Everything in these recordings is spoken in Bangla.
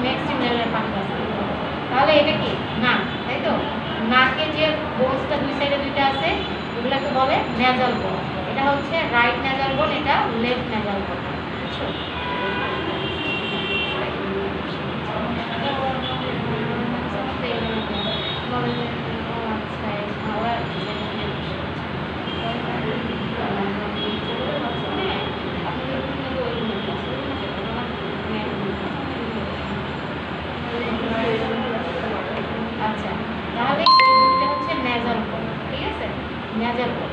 ম্যাক্সিমাম লেভেলের পানি আছে। তাহলে এটা কি নাক, তাই তো? নাকে যে বোনসটা দুই সাইডে দুইটা আছে এগুলোকে বলে নেজাল বোন। এটা হচ্ছে রাইট নেজাল বোন, এটা লেফট নেজাল বোন, বুঝছো? আচ্ছা, তাহলে এটা হচ্ছে নেজাল বোন, ঠিক আছে? নেজাল বোন।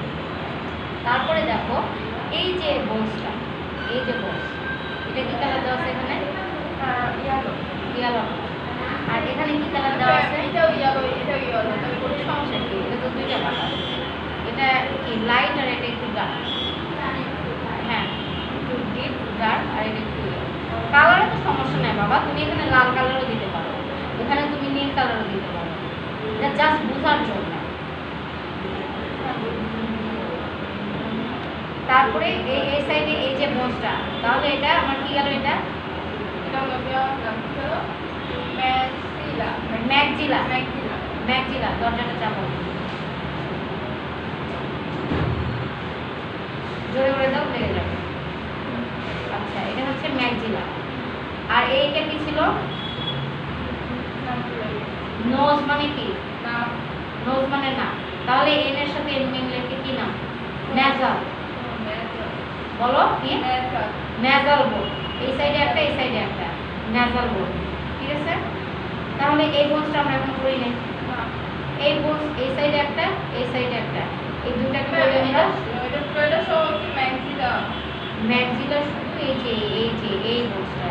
তারপরে দেখো এই যে বোনসটা, এই যে বোনস, এটা কি কালার দেওয়া আছে এখানে? ইয়ালো। ইয়ালো। আর এখানে কি কালার দেওয়া আছে? এটাও ইয়ালো, এটাও ইয়ালো। তাহলে কোনো সমস্যা কি? এটা তো দুইটা কালার। এটা কি লাইট আর এটা একটু ডার্ক? হ্যাঁ, একটু ডিপ ডার্ক আর এটা একটু কালারে তো সমস্যা নাই বাবা, তুমি এখানে লাল কালারও দিতে পারো, এখানে তুমি নীল কালারও দিতে পারো, এটা জাস্ট বোঝার জন্য। তারপরে এই সাইডে এই যে বোনসটা, তাহলে এটা আমার কি গেল? এটা ম্যাকজিলা। ম্যাকজিলা, দরজাটা চাপো, জোরে করে দাও, লেগে যাবে। আচ্ছা, এটা হচ্ছে ম্যাকজিলা। আর এইটা কি ছিল? নোজ মানে কি? নোজ মানে না, তাহলে এন এর সাথে এন মিললে কি নাম? নেজাল। বলো কি? নেজাল বোন। এই সাইডে একটা, এই সাইডে একটা, নেজাল বোন, ঠিক আছে? তাহলে এই বোনসটা আমরা এখন করি না। এই বোনস এই সাইডে একটা, এই সাইডে একটা, এই দুটাকে বলে নিলাম ম্যাকজিলা। শুধু এই যে এই বোনসটা,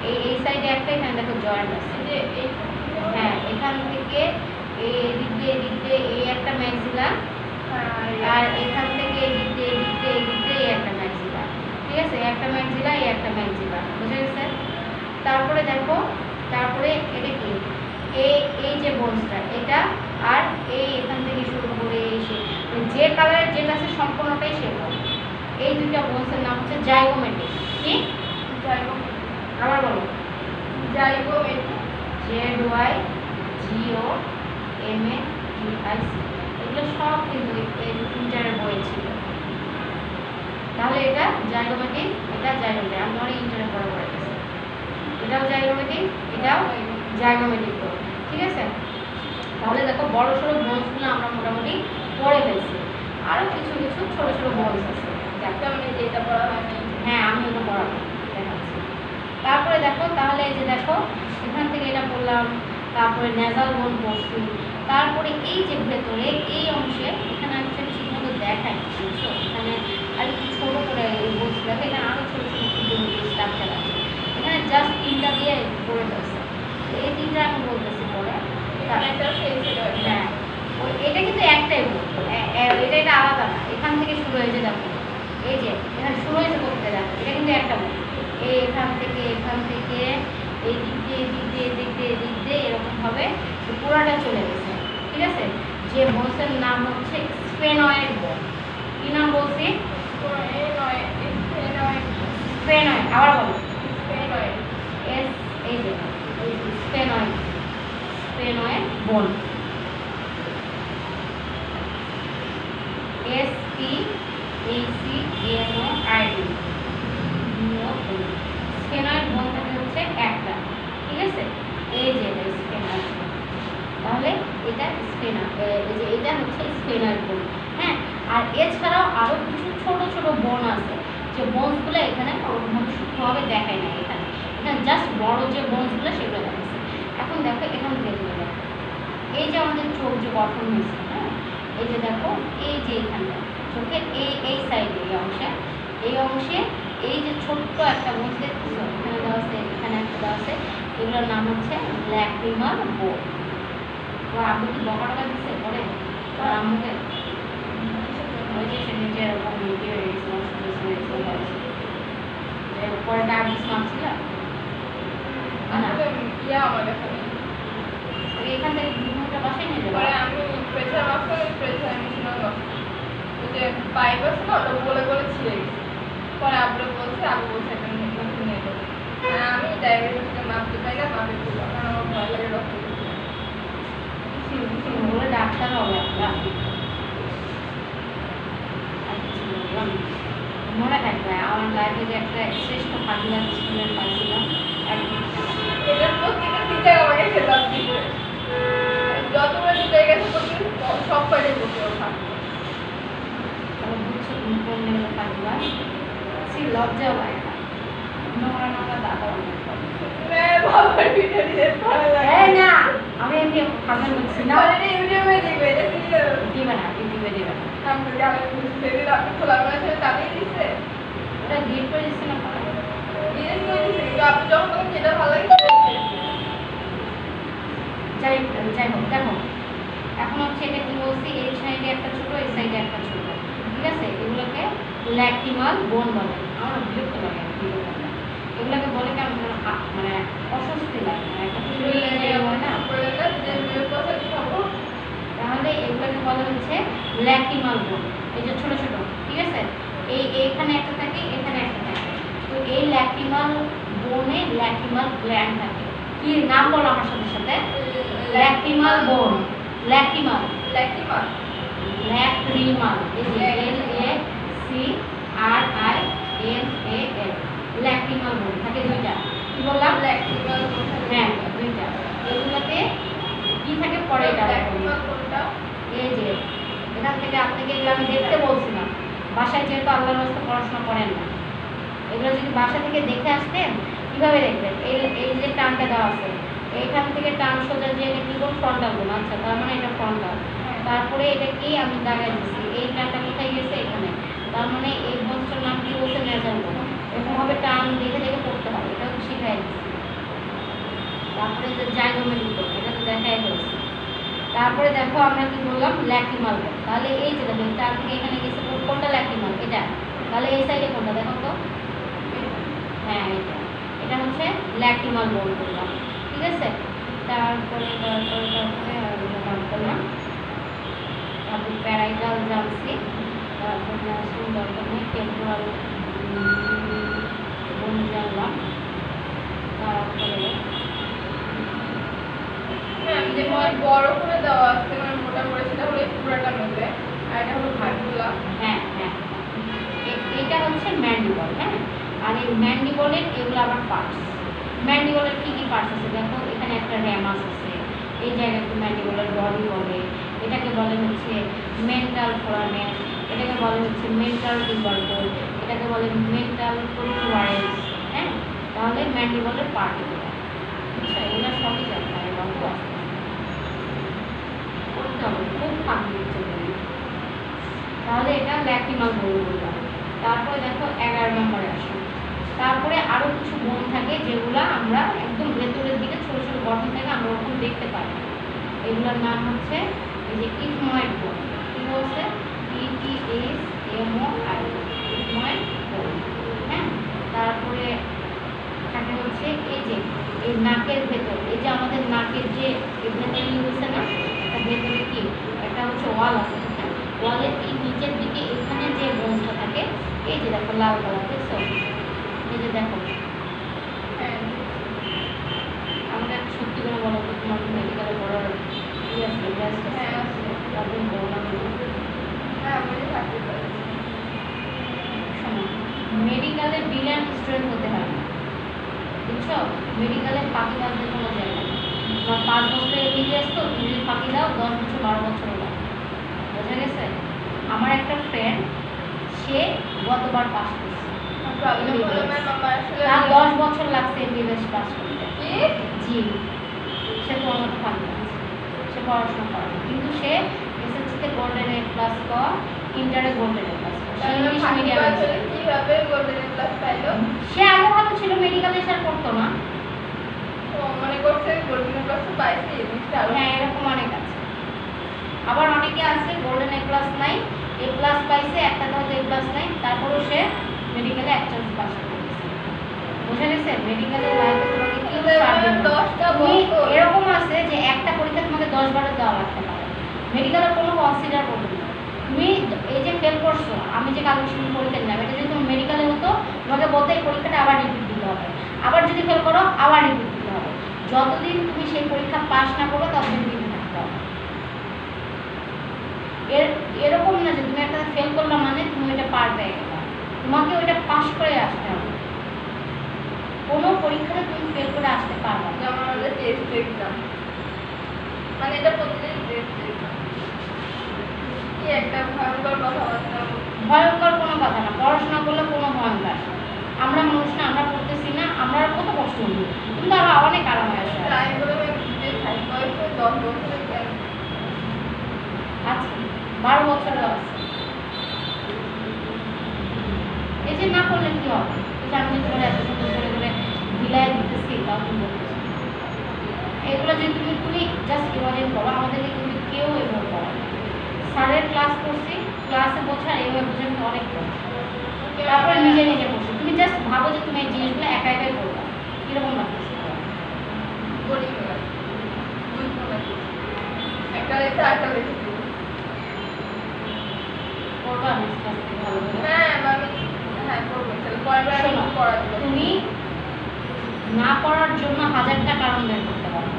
এই সাইডে একটা, এখানে দেখো জয়েন্ট আছে। হ্যাঁ, এখান থেকে এদিক দিয়ে এই একটা ম্যাকজিলা, আর এখান থেকে এদিক দিয়ে এই একটা ম্যাকজিলা, ঠিক আছে? একটা ম্যাকজিলা, এই একটা ম্যাকজিলা, বুঝে গেছে? তারপরে দেখো, তারপরে এটা কি? এই যে বোনসটা এটা, আর এই এখান থেকে শুরু করে যে কালারের যেটা আছে সম্পূর্ণটাই সেটা। এই দুইটা বোনসের নাম হচ্ছে জাইগোমেটিক। কি? আবার বলো। ZYGOMATIC। এগুলো সব কিন্তু ইন্টারের বই ছিল। তাহলে এটা জাইগোমেটিক, এটা জাইগোমেটিক। আমি অনেক ইন্টারে পড়া পড়েছি। এটাও জাইগোমেটিক, এটাও জাইগোমেটিক, ঠিক আছে? তাহলে দেখো বড় সড়ো বোনসগুলো আমরা মোটামুটি পড়ে ফেলছি, আরও কিছু কিছু ছোট ছোট বোনস আছে। হ্যাঁ, আমি ওটা পড়াবো, দেখাচ্ছি। তারপরে দেখো, তাহলে এই যে দেখো এখান থেকে এটা বললাম, তারপরে নেজাল বোন পড়ছি, তারপরে এই যে ভেতরে এই অংশে এখানে একটা ঠিক মতো দেখায়, বুঝছো? এখানে আর একটু ছোটো করে এই বলছি, দেখো এখানে আরও ছোটো ছোটো ক্ষুদ্র স্ট্রাকচার আছে। এখানে জাস্ট তিনটা দিয়ে করে ফেলছে, এই তিনটা আমি বলতেছি পরে। হ্যাঁ, এটা কিন্তু একটাই বোন, এটা আলাদা না। এখান থেকে শুরু হয়েছে, দেখো এই যে এখানে শুরু হয়েছে করতে, দেখো এটা কিন্তু একটা বোন। এখান থেকে এই দিক দিয়ে এরকম ভাবে পুরাটা চলে গেছে, ঠিক আছে? যে বোনসের নাম হচ্ছে স্ফেনয়েড বোন। কি নাম বলছি? স্ফেনয়েড। আবার বলো। এই যে স্ফেনয়েড বোন। SPHENOID। স্ফেনয়েড বোন থেকে হচ্ছে একটা, ঠিক আছে? এই যে এটা স্ফেনয়েড বোন, তাহলে এটা এটা হচ্ছে স্ফেনয়েড বোন। হ্যাঁ, আর এছাড়াও আরও কিছু ছোট ছোট বোন আছে, যে বোনসগুলো এখানে ওরকমভাবে সূক্ষ্মভাবে দেখায় না। এখানে জাস্ট বড় যে বোনসগুলো সেগুলো দেখাচ্ছে। এখন দেখো এখান থেকে দেখো, এই যে আমাদের চোখ যে গঠন হয়েছে, হ্যাঁ, এই যে দেখো এই যে এখানটা চোখের এই সাইডে এই অংশে এই যে ছোট্ট একটা বোন দেখতেছো, এখানে দেওয়া আছে, এখানে একটা দেওয়া আছে, এগুলোর নাম হচ্ছে ল্যাক্রিমাল বোন। তোমার আব্বু কি বকা টকা দিচ্ছে পরে তোমার আম্মুকে? ওই যে সে নিজে এরকম ভিডিও পরে ডায়াবেটিস মারছিল এখান থেকে ঘুমটা বাসায় নিয়ে যাবো। আমি প্রেশার পাইপ আছে না, ওটা বলে ছিঁড়ে গেছে। পরে আব্বু বলছে, একটা নতুন নিয়ে যাবো। আমি ডায়াবেটিসটা মাপতে পাই না, আগে দিলাম আমার ভয় লাগে রক্ত বলে ডাক্তার হবে আমরা মনে থাকবে আমার লাইফে যে একটা শ্রেষ্ঠ ফাঁকিলা স্টুডেন্ট পাইছিলাম এটা প্রত্যেকটা টিচার আমাকে খেতাম দিতে যতগুলো টিচার গেছে সব কয়টাই বসে ওঠা বুঝছো তুমি কোন লেভেলের ফাঁকিলা সে লজ্জাও লাগে না নোংরা নোংরা দাদা অনেক বাবার ভিডিও দিতে ভালো লাগে এই না আমি এমনি ফাঁকা বলছি না না ইউটিউবে দেখবে এটা সিরিয়াল দিবে না ইউটিউবে দিবে না আমি জানি সেদিন আপনি খোলা মানে তাতেই দিচ্ছে ওটা ডিলিট করে দিচ্ছে না পরে দিন করে দিচ্ছে কিন্তু আপনি যখন তখন যেটা ভালো লাগে যাই যাই হোক দেখো এখন হচ্ছে এটা কি বলছি এই সাইডে একটা ছোট এই সাইডে একটা ছোট ঠিক আছে এগুলোকে ল্যাক্রিমাল বোন বলে আমার বিরক্ত লাগে এগুলোকে বলে কেমন মানে অস্বস্তি লাগে মানে একটা ফিল হয় না তাহলে এগুলোকে বলা হচ্ছে ল্যাক্রিমাল বোন এই যে ছোট ছোট ঠিক আছে এইখানে একটা থাকে এখানে একটা থাকে তো এই ল্যাক্রিমাল বোনে ল্যাক্রিমাল গ্ল্যান্ড থাকে কি নাম বলো আমার সাথে সাথে ল্যাক্রিমাল বোন ল্যাক্রিমাল ল্যাক্রিমাল ল্যাক্রিমাল এই যে L A C R I M A L lacrimal bone থাকে দুইটা কি বললাম ল্যাক্রিমাল হ্যাঁ দুইটা এগুলোতে কি থাকে পরে এটা ল্যাক্রিমাল কোনটা এই যে এখান থেকে আপনাকে এগুলো আমি দেখতে বলছিলাম বাসায় যেহেতু আল্লাহর রাস্তায় পড়াশোনা করেন না এগুলো যদি বাসা থেকে দেখে আসতেন কীভাবে দেখবেন এই যে টানটা দেওয়া আছে এইখান থেকে টান সোজা যে এটা কী করুন ফ্রন্টাল বোন আচ্ছা তার মানে এটা ফ্রন্টাল তারপরে এটা কি আমি দাগাই দিচ্ছি এই টানটা কোথায় গেছে এখানে তার মানে এই বোনটার নাম কি বলছে নেজাল বোন এরকমভাবে টান দেখে দেখে পড়তে হবে এটাও তো শিখাই দিচ্ছি তারপরে যে জাইগোমেট্রিক বোন এটা তো দেখাই হয়েছে তারপরে দেখো আমরা কি বললাম ল্যাক্রিমাল বোন তাহলে এই যে দেখো টান থেকে এখানে গেছে কোনটা ল্যাক্রিমাল এটা তাহলে এই সাইডে কোনটা দেখো তো হ্যাঁ এটা হচ্ছে ল্যাক্রিমাল বোন বললাম ঠিক আছে তারপরে করলাম তারপর প্যারাইটাল জানছি তারপর ন্যাশনাল দরকার নেই টেম্পোরাল বোন জানলাম তারপরে যে বড় করে দেওয়া আছে মানে মোটা করে সেটা হলো পুরোটা মেলে আর এটা হলো ভাগগুলা হ্যাঁ হ্যাঁ এটা হচ্ছে ম্যান্ডিবল হ্যাঁ আর এই ম্যান্ডিবলের এগুলো আবার পার্টস ম্যান্ডিবলের কী কী পার্টস আছে দেখো এখানে একটা র্যামাস আছে এই জায়গাকে ম্যান্ডিবলের বডি বলে এটাকে বলে হচ্ছে মেন্টাল ফোরামেন এটাকে বলে হচ্ছে মেন্টাল টিউবারকুল এটাকে বলে মেন্টাল প্রোটুবারেন্স হ্যাঁ তাহলে ম্যান্ডিবলের পার্ট এগুলো আচ্ছা এগুলো সবই জানতে হবে বাবু করতে হবে খুব ফাঁকি দিচ্ছে তাহলে এটা ল্যাক্রিমাল বোন বললাম তারপরে দেখো 11 নম্বরে আসো তারপরে আরও কিছু বোন থাকে যেগুলো আমরা একদম ভেতরের দিকে ছোটো ছোটো গঠন থাকে আমরা ওরকম দেখতে পাই এগুলোর নাম হচ্ছে এই যে ইথময়েড বোন কী বলছে ETHMOID ইথময়েড বোন হ্যাঁ তারপরে থাকে হচ্ছে এই যে এই নাকের ভেতর এই যে আমাদের নাকের যে ভেতরে হচ্ছে না এটা ভেতরে কি একটা হচ্ছে ওয়াল আছে ওয়ালের এই নিচের দিকে এখানে যে বোনটা থাকে এই যে দেখো লাল কালার দেখছো এই যে দেখো আমাকে সত্যি করে বলো তো তোমার মেডিকেলে পড়ার কি আছে ব্যাস্ট হ্যাঁ আছে তারপরে বলো না হ্যাঁ আমি থাকতে পারি শোনো মেডিকেলে ব্রিলিয়ান্ট স্টুডেন্ট হতে হয় না বুঝছো মেডিকেলে ফাঁকি বাজতে কোনো জায়গা তোমার 5 বছরের এমবিবিএস তো তুমি যদি ফাঁকি দাও 10 বছর 12 বছর দাও বোঝা গেছে আমার একটা ফ্রেন্ড সে গতবার পাস করছে তার 10 বছর লাগছে এমবিবিএস পাস করতে জি সে তো আমার ফাঁকি আছে সে পড়াশোনা করে কিন্তু সে এসএসসিতে গোল্ডেন এ প্লাস পাওয়া ইন্টারে গোল্ডেন এ প্লাস ইংলিশ মিডিয়ামে কিভাবে গোল্ডেন প্লাস পাইলো সে আগে ভালো ছিল মেডিকেলে সে আর পড়তো না ও মনে করছে গোল্ডেন প্লাস পাইছে হ্যাঁ এরকম অনেক আছে আবার অনেকে আছে গোল্ডেন এ প্লাস নাই এ প্লাস পাইছে একটা হয়তো এ প্লাস নাই তারপরেও সে মেডিকেলে একটা পাস করেছে বোঝা গেছে মেডিকেলে লাইফে তোমাকে কি এরকম আছে যে একটা পরীক্ষা তোমাকে 10 বারে দেওয়া লাগতে পারে মেডিকেলে কোনো কনসিডার করবে না তুমি এই যে ফেল করছো আমি যে কালেকশন পরীক্ষা দিলাম এটা যদি তোমার মেডিকেলে হতো তোমাকে বলতে এই পরীক্ষাটা আবার রিপিট দিতে হবে আবার যদি ফেল করো আবার রিপিট দিতে হবে যতদিন তুমি সেই পরীক্ষা পাস না করবে ততদিন দিন থাকতে হবে। এরকম না যে তুমি একটা ফেল করলাম মানে তুমি ওইটা পার পেয়ে গেলে, তোমাকে ওইটা পাস করে আসতে হবে। কোনো পরীক্ষাতে তুমি ফেল করে আসতে পারবে না। যেমন আমাদের টেস্ট এক্সাম, মানে এটা প্রতিদিন টেস্ট এক্সাম, কি একটা ভয়ঙ্কর কথাবার্তা। ভয়ঙ্কর কোনো কথা না, পড়াশোনা করলে কোনো ভয়ঙ্কর না। আমরা মানুষ না, আমরা পড়তেছি না, আমরা কত কষ্ট হলো, কিন্তু আমরা অনেক আরাম হয়ে আসে। আমি বললাম যে ভাই বয়স 10 বছরে কেন আচ্ছা 12 বছরও আছে। এই যে না করলে কি হবে? এই যে আমি তোমার এত সুন্দর করে ঢিলাই দিতেছি, তাও তুমি বলতেছি এগুলো যে তুমি তুমি জাস্ট ইমাজিন করো, আমাদেরকে কিন্তু কেউ এভাবে পড়ায় না। স্যারের ক্লাস করছি, ক্লাসে বোঝা এইভাবে বোঝানো অনেক কষ্ট, তারপরে নিজে নিজে বসে তুমি জাস্ট ভাবো যে তুমি এই জিনিসগুলো একা একাই করবা, কিরকম লাগতেছে? বলি বুঝবো না, একটা লেখা একটা লেখা করবা নেক্সট ক্লাস থেকে ভালো করে। হ্যাঁ আমি হ্যাঁ করবো, তাহলে পরের বার শোনো, পড়া দেবো। তুমি না পড়ার জন্য হাজারটা কারণ বের করতে পারো,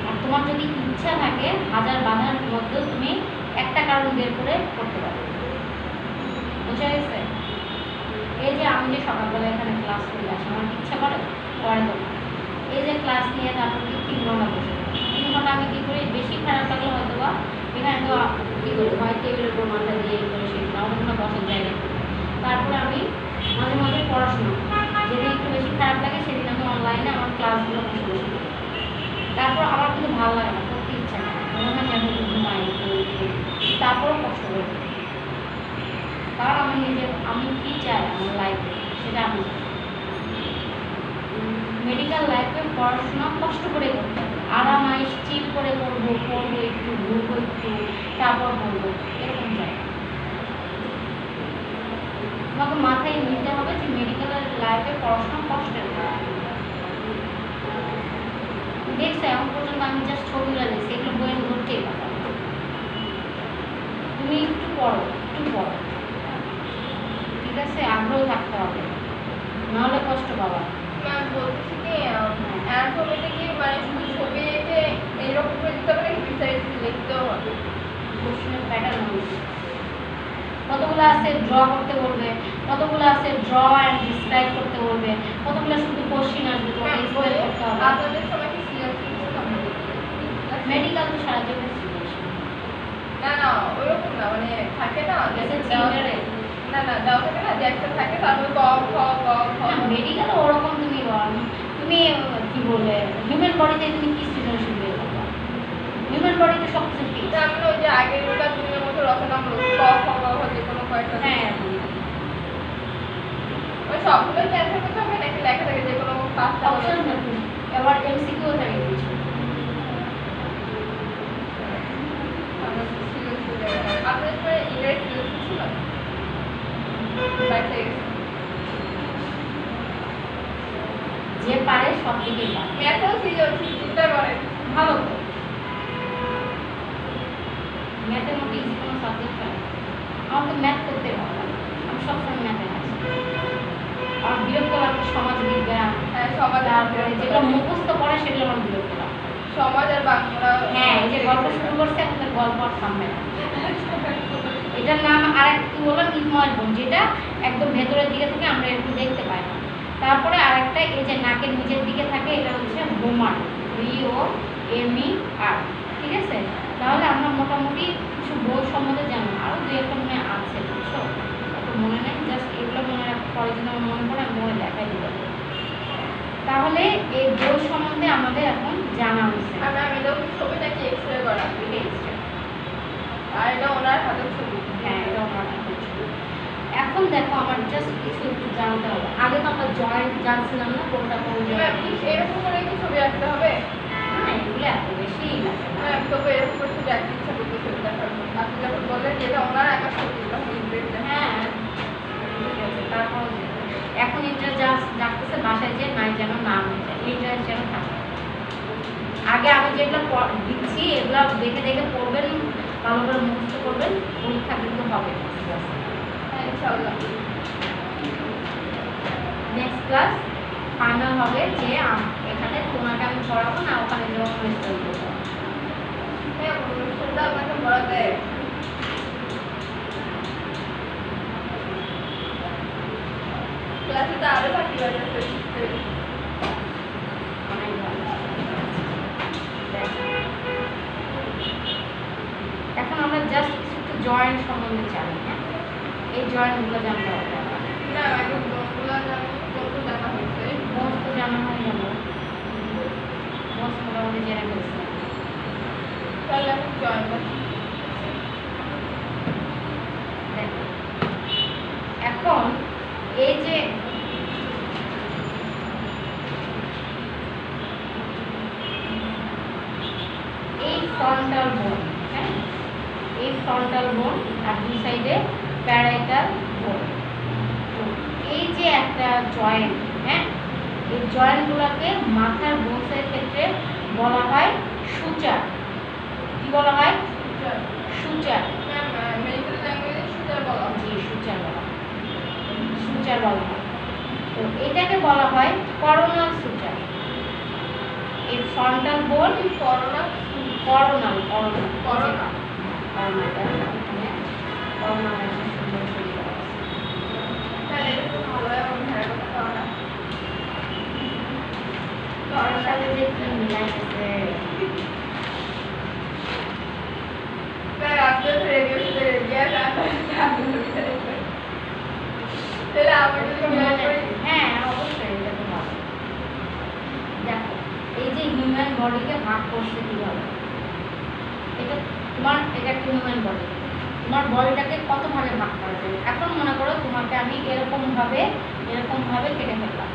আর তোমার যদি ইচ্ছা থাকে হাজার বাধার মধ্যেও তুমি একটা কারণ বের করে করতে পারো। বুঝা গেছে? এই যে আমি যে সকালবেলা এখানে ক্লাস করে আসি, আমার ইচ্ছা করে পড়া দেবো, এই যে ক্লাস নিয়ে তারপর 3 ঘন্টা বসে 3 ঘন্টা আমি কী করি, বেশি খারাপ লাগলে হয়তো বা এখানে তো কী করি, হয় টেবিলের উপর মাথা দিয়ে করে শেষ না অন্য কোনো বসার জায়গায়। তারপরে আমি মাঝে মাঝে পড়াশোনা, যেদিন একটু বেশি খারাপ লাগে সেদিন আমি অনলাইনে আমার ক্লাসগুলো বসে বসে করি। তারপর আমার কিন্তু ভালো লাগে না, করতে ইচ্ছা করে, মনে হয় যেন ঘুমাই, তারপরও কষ্ট করে করি। কারণ আমি নিজের আমি কী চাই আমার লাইফে সেটা আমি চাই। মেডিকেল লাইফে পড়াশোনা কষ্ট করে করতে হবে, আরামাইশ চিল করে করবো, পড়বো একটু, ঘুরবো একটু, তারপর পড়বো, এরকম চাই। তোমাকে মাথায় নিতে হবে যে মেডিকেল লাইফে পড়াশোনা কষ্টের। দেখছো এখন পর্যন্ত আমি জাস্ট ছবিগুলো দেখছি, এগুলো বইয়ের ধরতেই পারো। তুমি একটু পড়ো, ঠিক আছে? আগ্রহ থাকতে হবে, নাহলে কষ্ট পাবা। ম্যাম বলছি কি অ্যানাটমিতে কি মানে শুধু ছবি এঁকে এইরকম করে দিতে হবে নাকি বিস্তারিত লিখতেও হবে? কোশ্চেনের প্যাটার্ন অনুযায়ী কতগুলো আছে ড্র করতে বলবে, কতগুলো আছে ড্র অ্যান্ড ডিসক্রাইব করতে বলবে, কতগুলো শুধু কোশ্চেন আসবে তোমাকে এক্সপ্লেন করতে হবে। আপনাদের সময় কি সিলেকশন হবে? মেডিকেল তো সারা জীবন সিলেকশন না ওইরকম না, মানে থাকে না না দেওয়া থাকে না যে একটা থাকে তারপরে ক খ গ ঘ। মেডিকেল ওরকম তুমি তুমি কি বলবে হিউম্যান বডিতে তুমি কি সৃজনশীল বের করবে? হিউম্যান বডিতে সব কিছু ফিক্স। আমি ওই যে আগের ওটা দুনিয়ার মধ্যে রচনামূলক ক খ গ ঘ যে কোনো কয়েকটা। হ্যাঁ ওই সবগুলো কি অ্যান্সার করতে হবে নাকি লেখা থাকে যে কোনো পাঁচটা অপশন থাকে, এবার এমসিকিউ থাকে কিছু। আপনাদের পরে ইংরেজি ছিল বাইরে যে পারে সব দিকেই পারে। ম্যাথও সৃজনশীল, চিন্তা করেন ভালো তো, ম্যাথের মধ্যে ইজি কোনো সাবজেক্ট পাই, আমার তো ম্যাথ করতে ভালো লাগে, আমি সবসময় ম্যাথে আছি। আর বিরক্ত লাগে সমাজ বিজ্ঞান, হ্যাঁ সমাজ, তারপরে যেগুলো মুখস্থ করে সেগুলো আমার বিরক্ত লাগে। সমাজ আর বাংলা। হ্যাঁ এই যে গল্প শুরু করছে এখন তো গল্প আর থামবে না। এটার নাম আর একটু হলো ঈদময়ের বোন, যেটা একদম ভেতরের দিকে থেকে আমরা একটু দেখতে পাই না। তারপরে আরেকটা এই যে নাকের নিচের দিকে থাকে, এটা হচ্ছে বোমার, BOMER, ঠিক আছে? তাহলে আমরা মোটামুটি কিছু বই সম্বন্ধে জানো, আরও দু একটা মনে আছে, বুঝছো? অত মনে নেই, জাস্ট এগুলো মনে রাখতে পরে যদি আমার মনে পড়ে আমি মনে দেখাই দিতে পারি। তাহলে এই বই সম্বন্ধে আমাদের এখন জানা হয়েছে। আমি এটা ছবিটাকে এক্সরে করা, আর এটা ওনার হাতের ছবি। হ্যাঁ এটা আমার হাতের ছবি। এখন দেখো আমার জাস্ট কিছু একটু জানতে হবে। আগে তো আমরা জয়েন্ট জানছিলাম না কোনটা কোন জয়েন্ট। এরকম করে কি ছবি আঁকতে হবে? না এগুলো এত বেশি লাগে না। তবে এরকম করে ছবি আঁকতে ইচ্ছা করতে ছবি দেখার জন্য। আপনি যখন বললেন যেটা ওনার আঁকা ছবি, তখন ইন্টারেস্ট। হ্যাঁ ঠিক আছে। তারপর এখন ইন্টারেস্ট জাগতেছে বাসায় যে নাই যেন না হয়ে যায়, ইন্টারেস্ট যেন থাকে। আগে আমি যেগুলো দিচ্ছি এগুলো দেখে দেখে পড়বেন, ভালো করে মুখস্থ করবেন, পরীক্ষা কিন্তু হবে। ইনশাআল্লাহ নেক্সট ক্লাস ফাইনাল হবে যে এখানে তোমাকে আমি করাবো না, ওখানে যে অনুষ্ঠান করবো। হ্যাঁ, অনুষ্ঠানটা আমাকে বলা দেয়। ক্লাসে তো আরো ফাঁকি বাজাচ্ছে। অনেক ভালো। এখন আমরা জাস্ট একটু জয়েন্ট সম্বন্ধে জানি, হ্যাঁ, এই জয়েন্টগুলো জানতে হবে। না, এখন বন্ধুগুলো জানো, বন্ধু জানা হয়েছে। মোস্ট তো জানা হয়ে গেল, মোস্ট মোটামুটি জেনে ফেলছি। তাহলে এখন জয়েন করছি। দেখো, এখন এই যে এই ফ্রন্টাল বোন, হ্যাঁ, এই ফ্রন্টাল বোন আর দুই সাইডে প্যারাইটাল বোন, এই যে একটা জয়েন্ট, হ্যাঁ, এই জয়েন্টগুলোকে মাথার বোনসের ক্ষেত্রে বলা হয় সুচার। কি বলা হয়? সুচার। মেডিকেল ল্যাঙ্গুয়েজে সুচার বলা হয়। জি, সুচার বলা হয়, সুচার বলা হয়। তো এটাকে বলা হয় করোনাল সুচার। এই ফ্রন্টাল বোন coronal coronal coronal corona coronal একটা সুন্দর শরীর আছে। তাহলে এটা খুব ভালো হয় আমার ভাইয়ের কথা করোনা। করোনার সাথে যে কি মিলাই আছে। তাই আপনি তো রেডিও সাথে রেডিও তাহলে আমার যদি বিয়ে করি হ্যাঁ, অবশ্যই এটা তো ভালো। দেখো, এই যে হিউম্যান বডিকে ভাগ করছে কিভাবে, এটা তোমার, এটা একটা হিউম্যান বডি, তোমার বডিটাকে কত ভাগে ভাগ করা যাবে। এখন মনে করো তোমাকে আমি এরকম ভাবে কেটে ফেললাম,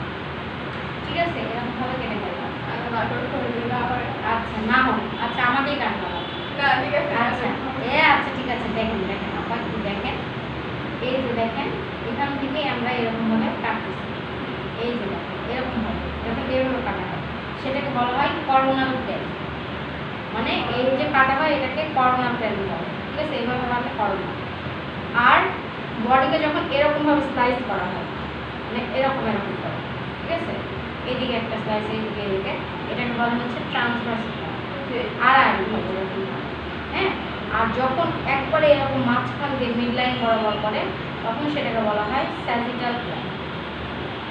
ঠিক আছে, এরকম ভাবে কেটে ফেললাম। নাটক করে দিলে আবার আচ্ছা, না হোক, আচ্ছা আমাকেই কাটতে হবে। না ঠিক আছে আচ্ছা, আচ্ছা ঠিক আছে, দেখেন দেখেন আপা, একটু দেখেন, এই যে দেখেন, এখান থেকে আমরা এরকম ভাবে কাটতেছি, এই যে দেখেন এরকম ভাবে, যখন এরকম কাটা হয় সেটাকে বলা হয় করোনাল টেল। মানে এই যে কাটা হয় এটাকে করোনাল টেল বলা হয়, ঠিক আছে, এইভাবে মানে করোনা। আর বডিকে যখন এরকম ভাবে স্লাইস করা হয়, মানে এরকম এরকম করে, ঠিক আছে, এদিকে একটা স্লাইস, এদিকে এদিকে, এটাকে বলা হচ্ছে ট্রান্সভার্স আর ভাবে এরকম হয়, হ্যাঁ। আর যখন একবারে এরকম মাঝখান দিয়ে মিড লাইন বরাবর করে তখন সেটাকে বলা হয় স্যাজিটাল প্ল্যান।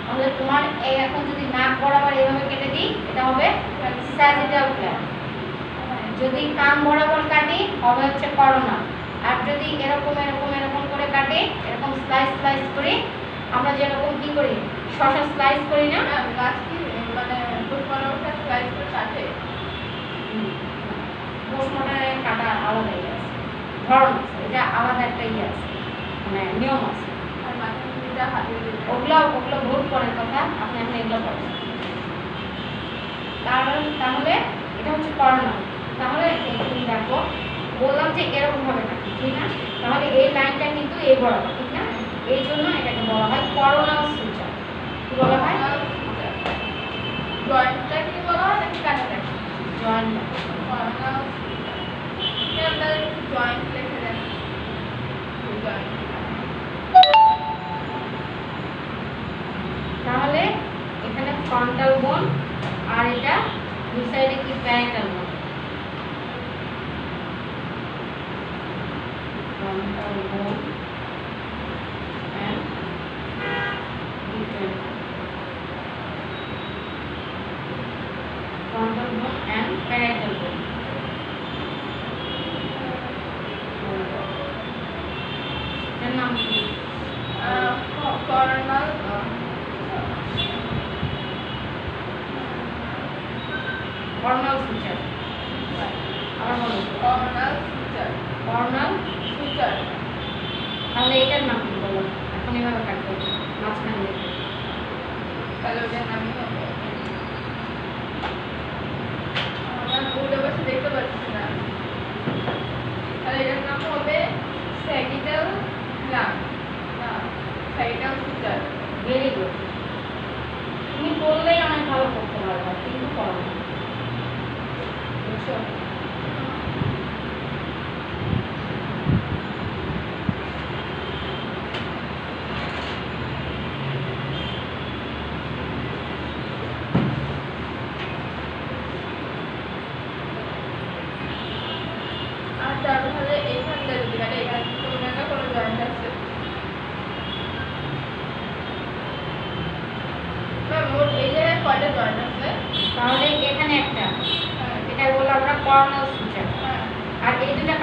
তাহলে তোমার এই এখন যদি নাক বরাবর এইভাবে কেটে দিই এটা হবে স্যাজিটাল প্ল্যান, যদি কান বরাবর কাটি হবে হচ্ছে করোনা, আর যদি এরকম এরকম এরকম করে কাটি, এরকম স্লাইস স্লাইস করি, আমরা যেরকম কি করি শসা স্লাইস করি না, গাছ কি মানে পোস্টমর্টমটা স্লাইস করে কাটে পোস্টমর্টমের কাটা আলাদা ইয়ে আছে, ধরন আছে, এটা আলাদা একটা ইয়ে আছে, মানে নিয়ম আছে। আর মাঝে দুটা হাতে দিতে ওগুলো বহুত পরের কথা, আপনি এখন এগুলো করেন। তাহলে এটা হচ্ছে করোনা। তাহলে তুমি দেখো, বললাম যে এরকম ভাবে কাটি, ঠিক না, তাহলে এই লাইনটা কিন্তু এই বরাবর, ঠিক না, এই জন্য এটাকে বলা হয় করোনাল সুচার। কি বলা হয়? জয়েন্টটা কি বলা হয় নাকি কাটাকাটি জয়েন্ট। করোনাল আপনারা একটু জয়েন্ট লিখে দেন জয়েন্ট তাহলে এখানে ফ্রন্টাল বোন আর এটা দুই সাইডে কি parietal bone, frontal bone and frontal bone and parietal bone. এর নাম কি? Coronal cornal suture. আবার বলো, করোনাল সুচার cornal। সুচার তাহলে এটার নাম কি বলো? এখন এভাবে কাটবো মাঝখানে দিয়ে। তাহলে ওটার নামই হবে আমার উল্টো পাশে দেখতে পাচ্ছি না তাহলে এটার নাম হবে স্যাগিটাল গ্ল্যান্ড না স্যাগিটাল সুচার ভেরি গুড, তুমি বললেই অনেক ভালো করতে পারবে, কিন্তু করো না, বুঝছো? কোরোনাল সুচার। হ্যাঁ, আর এই দুটা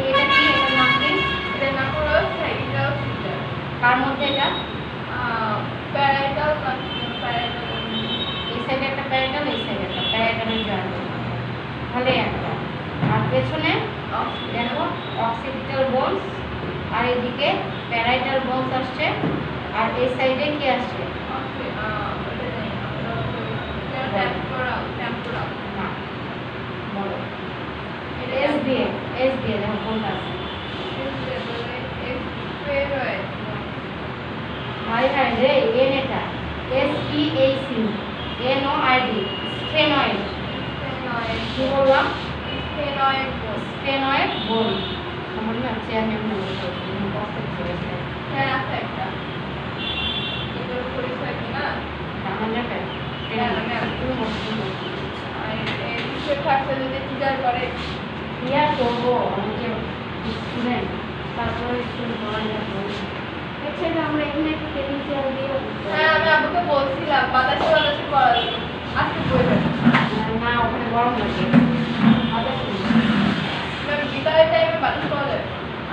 এটা কি, এটার নাম কি? এটার নাম হলো স্যাগিটাল সুচার। কার মধ্যে এটা? প্যারাইটাল প্যারাইটাল এই সাইডে একটা প্যারাটাল, এই সাইডে একটা প্যারাটালের জয়েন্ট, তাহলে একটা। আর পেছনে দেখো অক্সিপিটাল বোনস, আর এদিকে প্যারাইটাল বোনস আসছে, আর এই সাইডে কি আসছে? টেম্পোরাল টেম্পোরাল না, বলো। এস দিয়ে দেখো কোনটা আছে? হাই হাই রে, এন এটা SPAC NOID, স্ফেনয়েড। কি বললাম? স্ফেনয়েড বোন। আমার না চেয়ারম্যান মনে করছি, কষ্ট হচ্ছে। আমার যাবে তুমি ইয়ার করবো আমি যে স্টুডেন্ট, তারপরে স্টুডেন্ট পড়া যাবে। আচ্ছা, আমরা এখানে একটু টেবিল চেয়ার দিয়ে বলছিলাম বাতাসে বাতাসে করা আজকে বইবে না, ওখানে গরম লাগে। বিকালের টাইমে বাতাস পাওয়া যায়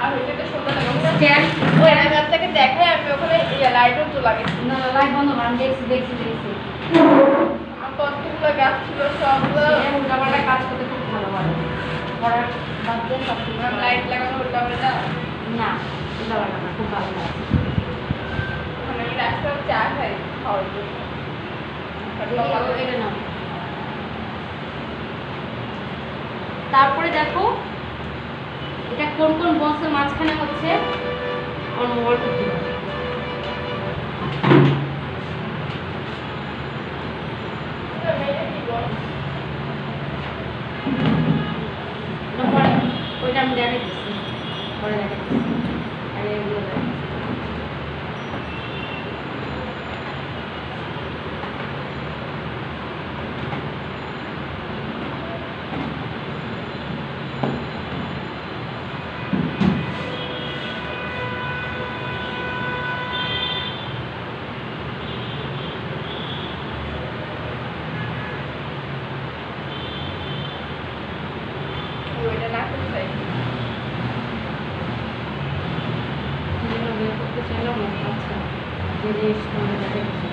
আর হইতে তো সন্ধ্যা লাগে স্ট্যান্ড ওই থেকে দেখায় আমি ওখানে লাইটও তো লাগে না, লাইট বন্ধ কর, আমি দেখছি। আমার কতগুলো গাছ ছিল সবগুলো উল্টাপাল্টা কাজ করতে খুব ভালো হয়, করার বাদ দিয়ে সব কিছু লাইট লাগানো উল্টা পাল্টা না, উল্টাপাল্টা না, খুব ভালো লাগে। ওখানে আমি রাস্তায় চা খাই খাওয়ার জন্য এটা নাও। তারপরে দেখো এটা কোন কোন বক্সের মাঝখানে হচ্ছে আমার মোবাইল করতে হবে। ওইটা আমি দেখাইতেছি, পরে দেখাইতেছি। আর এগুলো দেখাইতেছি। ওইটা না করতে চাই যেগুলো বের করতে চাইলাম, আচ্ছা যে জিনিসটা আমরা দেখাইতেছি।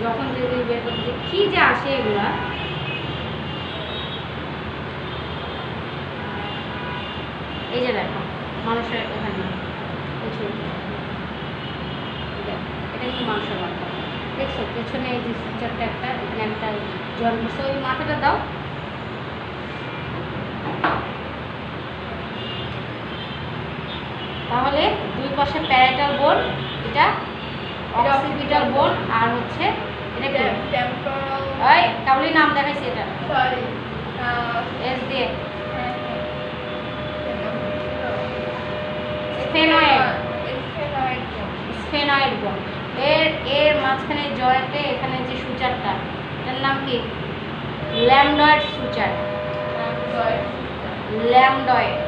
যখন যে বের করতে কি যে আসে এগুলা, এই যে দেখো মানুষের এখানে এটা কিন্তু মানুষের মাথা দেখছো, পেছনে এই যে স্ট্রাকচারটা একটা, এখানে একটা জয়েন্ট করছে, ওই মাথাটা দাও। তাহলে দুই পাশে প্যারাইটাল বোন, এটা অক্সিপিটাল বোন, আর হচ্ছে এটা কি? টেম্পোরাল ওই কাবলি নাম দেখাইছি, এটা সরি এস দিয়ে স্ফেনয়েড, স্ফেনয়েড বোন। এর মাঝখানে জয়েন্টে এখানে যে সুচারটা, এটার নাম কি? ল্যামডয়েড সুচার, ল্যামডয়েড।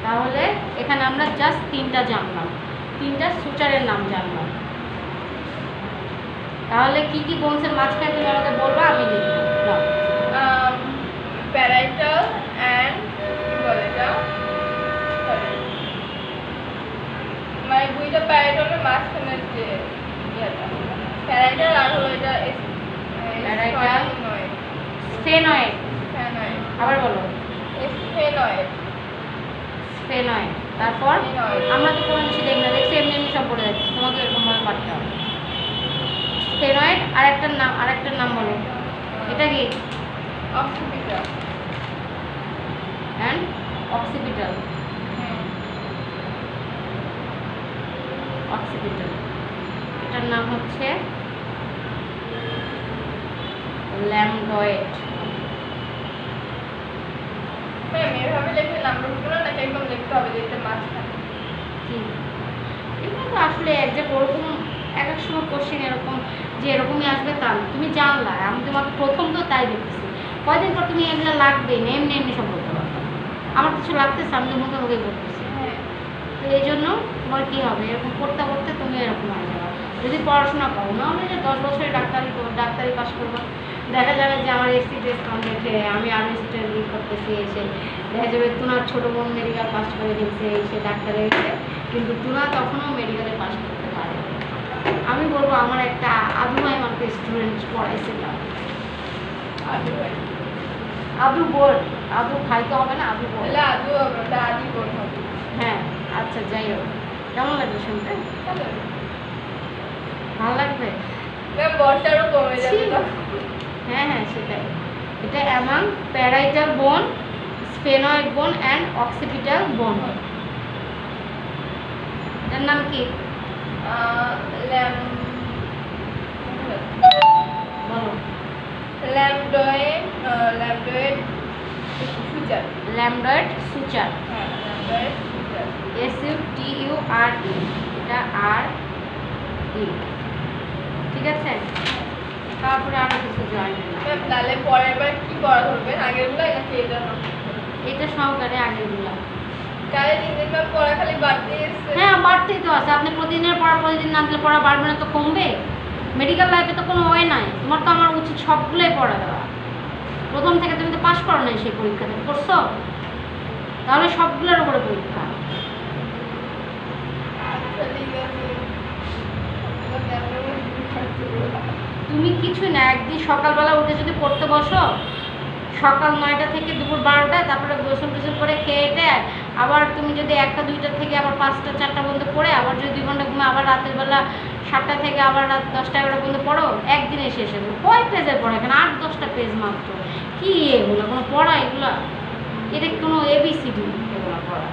তাহলে এখানে আমরা জাস্ট তিনটা জানলাম, তিনটা সুচারের নাম জানলাম। তাহলে কি কি বোনসের মাঝখানে তুমি আমাকে বলবা, আমি লিখবো। প্যারাইটাল অ্যান্ড কি বলে এটা মানে দুইটা প্যারাইটালের মাঝখানের যে ইয়েটা প্যারাইটাল আর হলো এটা প্যারাইটাল স্ফেনয়েড, স্ফেনয়েড আবার বলো স্ফেনয়েড স্ফেনয়েড। তারপর আমরা তো কোনো কিছু দেখি না, দেখছি এমনি এমনি সব পড়ে যাচ্ছে, তোমাকে এরকমভাবে পাঠতে হবে। স্ফেনয়েড, আরেকটার নাম বলো। এটা কি? Occipital and occipital, occipital. এটার নাম হচ্ছে ল্যামডয়েড। ম্যাম এভাবে লিখলে নাম্বারগুলো নাকি একদম লিখতে হবে যে এটা মাঝখানে কি এগুলো তো আসলে একজ্যাক্ট ওরকম এক এক সময় কোশ্চেন এরকম যে এরকমই আসবে তা না, তুমি জানলা, আমি তোমাকে প্রথম তো তাই দেখতেছি, কয়দিন পর তুমি এগুলো লাগবেই না, এমনি এমনি সব বলতে পারবে। আমার কিছু লাগতেছে, আমি তো মুখে মুখে করতেছি। হ্যাঁ তো এই জন্য তোমার কী হবে, এরকম করতে করতে তুমি এরকম হয়ে যাবে। যদি পড়াশোনা করো, নাহলে যে 10 বছরে ডাক্তারি পাস করবো, দেখা যাবে যে আমার এসসি টেস্ট দেখে আমি আর্মি স্টাডি করতেছি, এসে দেখা যাবে তুনার ছোটো বোন মেডিকেল পাস করে দিচ্ছে, এসে ডাক্তারে এসে, কিন্তু তুনা তখনও মেডিকেলে পাস করতে পারে। আমি বলবো আমার একটা আদু ভাই আমাকে স্টুডেন্ট পড়াইছিলাম, আদু বোর্ড, আদু ভাই তো হবে না, আদু বোর্ড। তাহলে আদু হবে, ওটা আদি বোন হবে। হ্যাঁ আচ্ছা, যাই হোক, কেমন লাগবে শুনতে? ভালো। ভালো লাগবে? ম্যাম বর্ষারও কমে যাবে ছি। তখন। হ্যাঁ হ্যাঁ সেটাই। এটা অ্যামাং প্যারাইটাল বোন, স্ফেনয়েড বোন অ্যান্ড অক্সিপিটাল বোন। এটার নাম কি ল্যাম বলো? ল্যামডয়েড ল্যামডয়েড সুচার। ল্যামডয়েড সুচার, হ্যাঁ ল্যামডয়েড সুচার। SUTURE, এটা RE, ঠিক আছে। তারপরে আরও কিছু জয়েন, ম্যাম তাহলে পরের বার কি পড়া ধরবেন, আগেরগুলো নাকি এটা না? এটা সহকারে আগেরগুলো। কালে দিন দিন ম্যাম পড়া খালি বাড়তে এসছে। হ্যাঁ বাড়তেই তো আছে, আপনি প্রতিদিনের পড়া প্রতিদিন না দিলে পড়া বাড়বে না তো কমবে? মেডিকেল লাইফে তো কোনো ওয়ে নাই, তোমার তো আমার উচিত সবগুলোই পড়া দেওয়া। প্রথম থেকে তুমি তো পাস করো নাই সেই পরীক্ষাতে, করছো? তাহলে সবগুলোর উপরে পরীক্ষা। আচ্ছা ঠিক আছে। তুমি কিছু না, একদিন সকালবেলা উঠে যদি পড়তে বসো, সকাল 9টা থেকে দুপুর 12টা, তারপরে গোসল টোসল করে খেয়ে টেয়ে আবার তুমি যদি 1টা 2টা থেকে আবার 5টা 4টা পর্যন্ত পড়ে, আবার যদি 2 ঘন্টা ঘুমে, আবার রাতের বেলা 7টা থেকে আবার রাত 10টা 11টা পর্যন্ত পড়ো, একদিনে শেষ হবে। কয় পেজের পড়া এখানে? 8-10টা পেজ মাত্র। কি এগুলো কোনো পড়া? এগুলো এটা কোনো ABCD? এগুলো পড়া,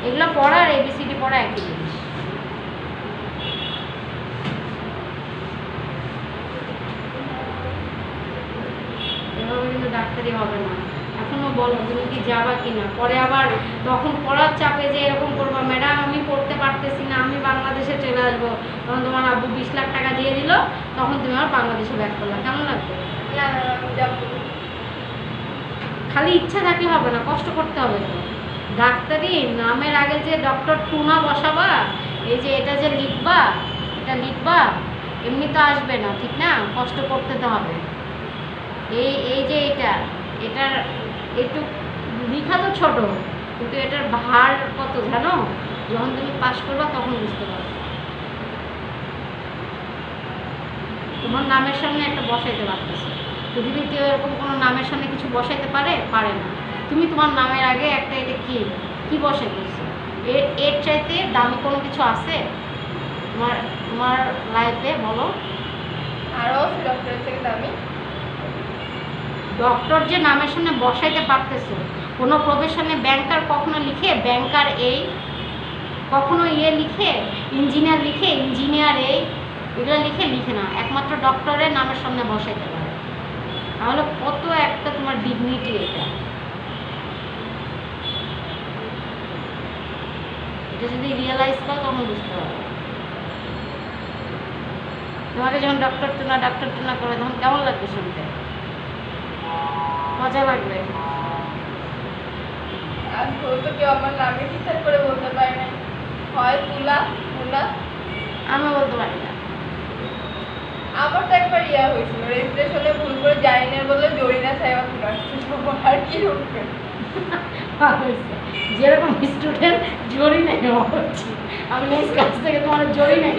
এগুলো পড়া আর ABCD পড়া একই জিনিস। এভাবে কিন্তু ডাক্তারি হবে না। এখনো বলো তুমি কি যাবা কিনা? পরে আবার তখন পড়ার চাপে যে এরকম করবো, ম্যাডাম আমি পড়তে পারতেছি না, আমি বাংলাদেশে চলে আসবো, তখন তোমার আব্বু 20 লাখ টাকা দিয়ে দিল, তখন তুমি আমার বাংলাদেশে ব্যাক করলা, কেমন লাগবে? না না আমি যাবো। খালি ইচ্ছা থাকলে হবে না, কষ্ট করতে হবে তো। ডাক্তারি নামের আগে যে ডক্টর টুনা বসাবা, এই যে এটা যে লিখবা, এটা লিখবা, এমনি তো আসবে না, ঠিক না? কষ্ট করতে তো হবে। এই যে এটার একটু লেখা তো ছোট, কিন্তু এটার ভার কত জানো? যখন তুমি পাস করবা তখন বুঝতে পারবে। তোমার নামের সামনে একটা বসাইতে পারতেছে, পৃথিবীর কেউ এরকম কোনো নামের সামনে কিছু বসাইতে পারে না। তুমি তোমার নামের আগে একটা এটা কি বসাইতেছো? এর চাইতে দামি কোনো কিছু আছে তোমার লাইফে? বলো। আরও ডক্টরের থেকে দামি। ডক্টর যে নামের সামনে বসাইতে পারতেছো, কোনো প্রফেশনে ব্যাংকার কখনো লিখে ব্যাংকার এই, কখনো লিখে ইঞ্জিনিয়ার, লিখে ইঞ্জিনিয়ার এই, এগুলো লিখে না, একমাত্র ডক্টরের নামের সামনে বসাইতে পারে। তাহলে কত একটা তোমার ডিগনিটি এটা যদি রিয়েলাইজ করো তখন বুঝতে পারবে। তোমাকে যখন ডক্টর টুনা করে তখন কেমন লাগবে শুনতে? মজা লাগবে। আর তো কেউ আমার নামে ঠিকঠাক করে বলতে পারে না, হয় তুলা তুলা। আমি বলতে পারি না। আমার তো একবার হয়েছিল, রেজিস্ট্রেশনে ভুল করে জাইনের বলে জরিনা সাহেব তুলা আসছে, আর কি রূপে যেরকম স্টুডেন্ট জরি নেই হচ্ছে, আমি নেক্সট ক্লাস থেকে তোমার জরি নেই।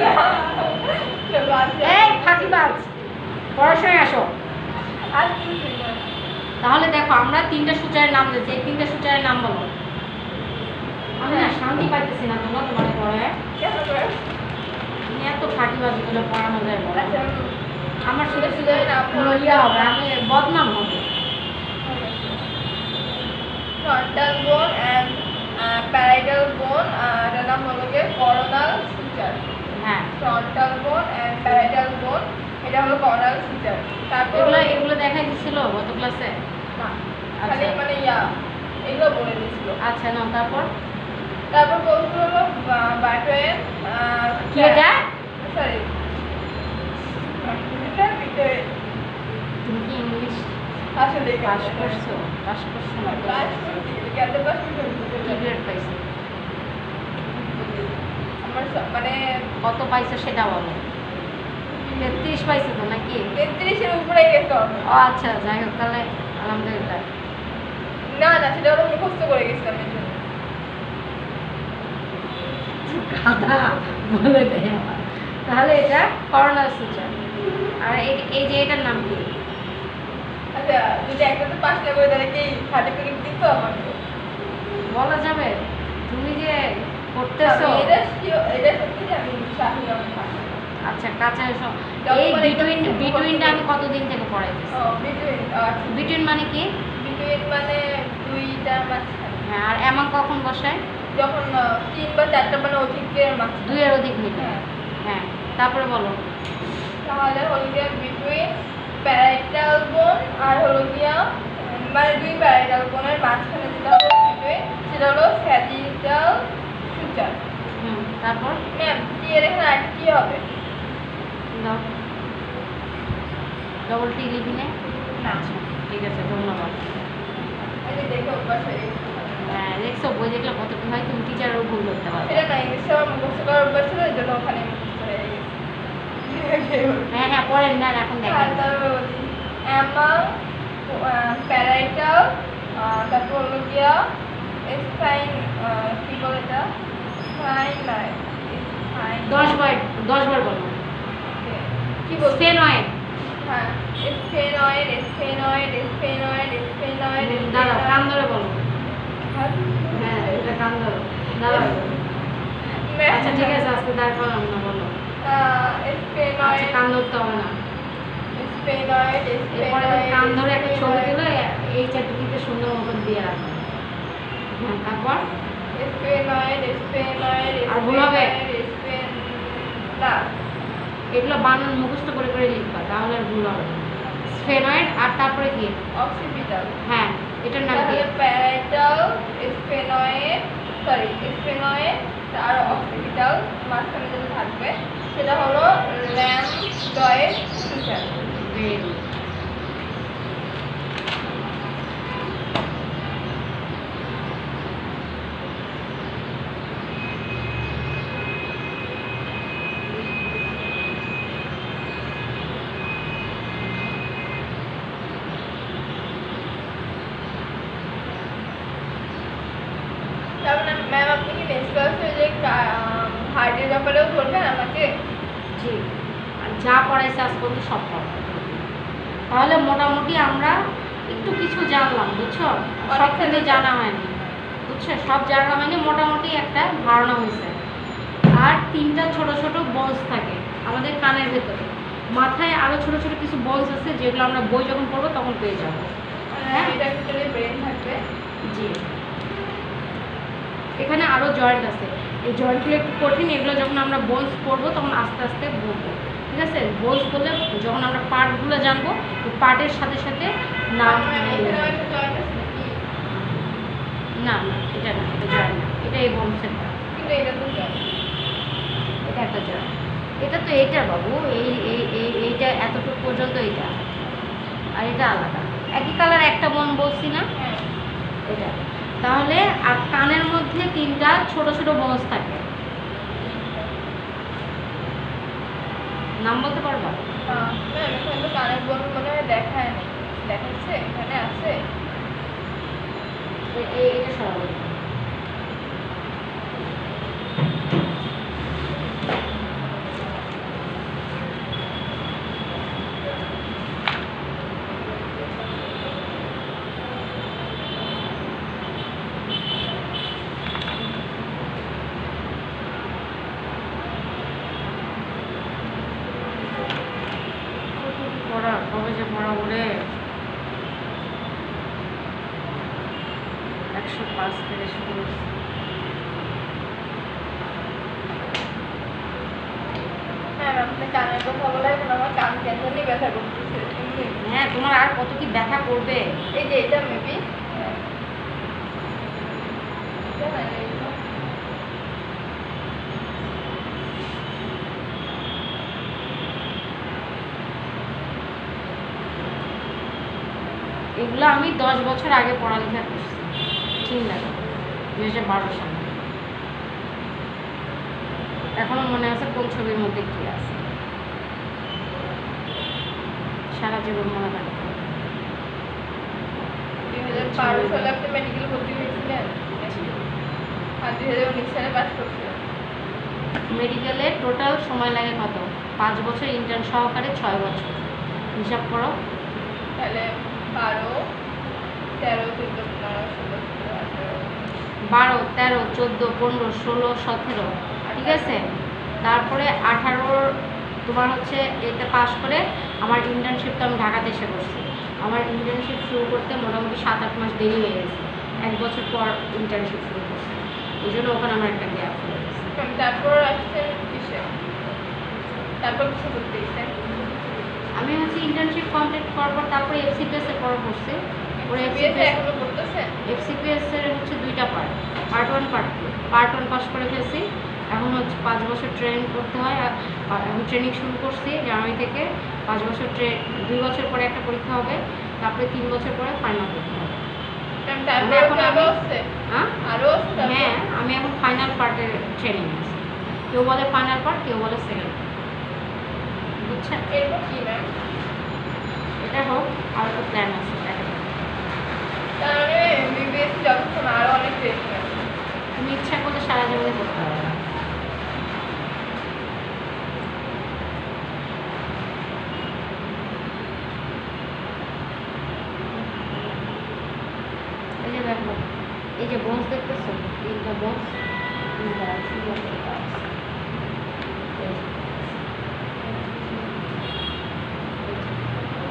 এই ফাঁকিবাজ, পড়াশোনায় আসো। আর কি না। তাহলে দেখো আমরা 3টা সূচারের নাম দিয়েছি, এই 3টা সূচারের নাম বলো। আমি না শান্তি পাইতেছি না তোমার পড়ায়, কেন করে? তুমি এত ফাঁকিবাজিগুলো পড়ানো যায় বলো? আচ্ছা আমার শুধু শুধু ইয়া হবে, আমি বদনাম হবে। ফ্রন্টাল বোন অ্যান্ড প্যারাইটাল বোন, এটার নাম হলো গিয়ে করোনাল সুচার। হ্যাঁ ফ্রন্টাল বোন অ্যান্ড প্যারাইটাল বোন, এটা হলো করোনাল সুচার। তারপর এগুলো দেখাই দিচ্ছিল গত ক্লাসে। না খালি মানে এগুলো বলে দিয়েছিল। আচ্ছা না, তারপর বলছিল হলো বাটোয়েন, কি এটা? সরি আসলে পাস করছো? পাস করছো না? পাস করছি কেন পাস কি করছি গ্রেড পাইছো? আমার মানে কত পাইছো সেটা বলো। 33 পাইছো তো নাকি? 33-এর উপরে গেছে আমি। ও আচ্ছা, যাই হোক তাহলে আলহামদুলিল্লাহ। না না সেটা হলো মুখস্থ করে গেছিলাম এর জন্য। গাধা বলে দেয় আমার। তাহলে এটা করোনার সুচার। আর এই যে এটার নাম কি? আচ্ছা যদি একটাতে পাস না করে তাহলে কি সার্টিফিকেট দিত আমাকে? বলা যাবে? তুমি যে করতেছো। আমি এটা সত্যি যে আমি শাহী আমি পাস। আচ্ছা কাঁচা সব। যখন এই মানে একদম বিটুইনটা আমি কতদিন থেকে পড়াইতেছি? বিটুইন বিটুইন মানে কি? বিটুইন মানে দুইটার মাঝখানে। হ্যাঁ, আর এমন কখন বসায়? যখন 3 বা 4টা মানে অধিকের মাঝখানে। 2 এর অধিক মিলে। হ্যাঁ। হ্যাঁ, তারপরে বলো। তাহলে হলো গিয়া বিটুইন প্যারাইটাল বোন আর হলো গিয়া মানে দুই প্যারাইটাল বোনের মাঝখানে যেটা হলো বিটুইন সেটা হলো স্যাজিটাল সুচার। তারপর ম্যাম টি এর এখানে আর কি হবে? দাও। ডবল টি লিখি নে? না ঠিক আছে, ধন্যবাদ। এই যে দেখে অভ্যাস হয়ে গেছে। হ্যাঁ, দেখছো বই দেখলে কত কি হয়, তুমি টিচারও ভুল করতে পারবে। এটা না ইংলিশে আমার মুখস্থ করার অভ্যাস ছিল এই জন্য ওখানে মুখস্থ হয়ে গেছে। হ্যাঁ হ্যাঁ, পড়েন না, এখন দেখেন। তারপরে বলি অ্যামাং প্যারাইটাল তারপর হলো গিয়া স্পাইন কি বলে এটা স্পাইন নাই স্পাইন 10 বার বলো। কি বলছো? স্ফেনয়েড। হ্যাঁ স্ফেনয়েড স্ফেনয়েড স্ফেনয়েড স্ফেনয়েড দাঁড়াও, কান ধরে বলো। হ্যাঁ, এটা কান ধরো। দাঁড়াও। আচ্ছা ঠিক আছে, আজকে দাঁড় করলাম না, বলো। আচ্ছা, স্ফেনয়েড কান ধরতে হবে না। স্ফেনয়েড এরপরে কান ধরে একটা ছবি তুলে এই চারটিতে সুন্দর মতন দিয়ে রাখো। হ্যাঁ, তারপর স্ফেনয়েড স্ফেনয়েড আর ভুল হবে? না এগুলো বানান মুখস্থ করে করে লিখবা, তাহলে আর ভুল হবে না। স্ফেনয়েড আর তারপরে কি? অক্সিপিটাল। হ্যাঁ, এটার নাম কি? তাহলে প্যারাইটাল স্ফেনয়েড সরি স্ফেনয়েড আর অক্সিপিটাল মাঝখানে যেটা থাকবে সেটা হলো ল্যামডয়েড সুচার। Very good. তারপরে ম্যাম আপনি কি নেক্সট ক্লাসে যে হার্টের ব্যাপারেও ধরবেন আমাকে? জি, আর যা পড়াইছে আজ পর্যন্ত সব পড়াবো। তাহলে মোটামুটি আমরা একটু কিছু জানলাম, বুঝছো? সব কিন্তু জানা হয়নি, বুঝছো? সব জানা হয়নি, মোটামুটি একটা ধারণা হয়েছে। আর 3টা ছোট ছোট বোনস থাকে আমাদের কানের ভেতরে। মাথায় আরো ছোট ছোট কিছু বোনস আছে যেগুলো আমরা বই যখন পড়বো তখন পেয়ে যাবো। হ্যাঁ এটা ভিতরে ব্রেন থাকবে। জি, এখানে আরো জয়েন্ট আছে। এই জয়েন্টগুলো একটু কঠিন, এগুলো যখন আমরা বোনস পড়বো তখন আস্তে আস্তে বলবো, ঠিক আছে? বোনস বললে যখন আমরা পার্টগুলো জানবো, পার্টের সাথে সাথে নাম। এখানে একটা জয়েন্ট আছে নাকি? না না, এটা না, এটা জয়েন্ট না, এটা এই বোনসের পার্ট। কিন্তু এটা তো জয়েন্ট। এটা একটা জয়েন্ট। এটা তো এইটা বাবু, এইটা এতটুকু পর্যন্ত এইটা, আর এটা আলাদা। একই কালার একটা বোন বলছি না, হ্যাঁ এটা। তাহলে আর কানের মধ্যে 3টা ছোট ছোট বোনস থাকে, নাম বলতে পারবা? ম্যাম এখানে তো কানের বোন মনে হয় দেখায় নাই। দেখাচ্ছে এখানে আছে? এটা সরাবো। পড়া কবে যে পড়াবো রে? 105 থেকে শুরু। হ্যাঁ আপনি কানের কথা বলে এখন আমার কান কেন জানি ব্যথা করতেছে এমনি। হ্যাঁ, তোমার আর কত কি ব্যথা করবে? এই যে এটা মেবি এগুলো আমি 10 বছর আগে পড়ালেখা করছি, ঠিক না, 2012 সালে। এখনো মনে আছে কোন ছবির মধ্যে কি আছে, সারা জীবন মনে থাকে। 2012 সালে আপনি মেডিকেলে ভর্তি হয়েছিলেন আর 2019 সালে পাস করছিলেন। মেডিকেলে টোটাল সময় লাগে কত? 5 বছর, ইন্টার্ন সহকারে 6 বছর। হিসাব করো তাহলে 12, 13, 14, 12, 13, 14, 15, 16, 17, ঠিক আছে। তারপরে 18 তোমার হচ্ছে এটা পাস করে আমার ইন্টার্নশিপ তো আমি ঢাকাতে এসে করছি। আমার ইন্টার্নশিপ শুরু করতে মোটামুটি 7-8 মাস দেরি হয়ে গেছে, 1 বছর পর ইন্টার্নশিপ শুরু করছি, এই জন্য ওখানে আমার একটা গ্যাপ হয়ে গেছে। তারপর আসছেন কিসে? তারপর কিসে ভর্তি হয়েছেন? আমি হচ্ছে ইন্টার্নশিপ কমপ্লিট করার পর তারপরে এফসিপিএস এর পড়া করছি। ওর এখনো করতেছেন? এফসিপিএস এর হচ্ছে 2টা part, part 1 part 2। Part 1 pass করে ফেলছি, এখন হচ্ছে 5 বছর ট্রেনিং করতে হয়। আর আমি ট্রেনিং শুরু করছি জানুয়ারি থেকে। 5 বছর 2 বছর পরে একটা পরীক্ষা হবে, তারপরে 3 বছর পরে ফাইনাল পরীক্ষা হবে। হ্যাঁ, আমি এখন ফাইনাল পার্টের ট্রেনিং আছি। কেউ বলে ফাইনাল পার্ট, কেউ বলে সেকেন্ড পার্ট, বুঝছেন? এরপর কি ম্যাম? এটা হোক, আর একটা প্ল্যান আছে, দেখা যাক। তাহলে এমবিবিএস যখন আরো অনেক ট্রেনিং আছে। তুমি ইচ্ছা করলে সারা জীবনে করতে পারবে না। এই যে দেখো, এই যে বোনস দেখতেছো, তিনটা বোনস,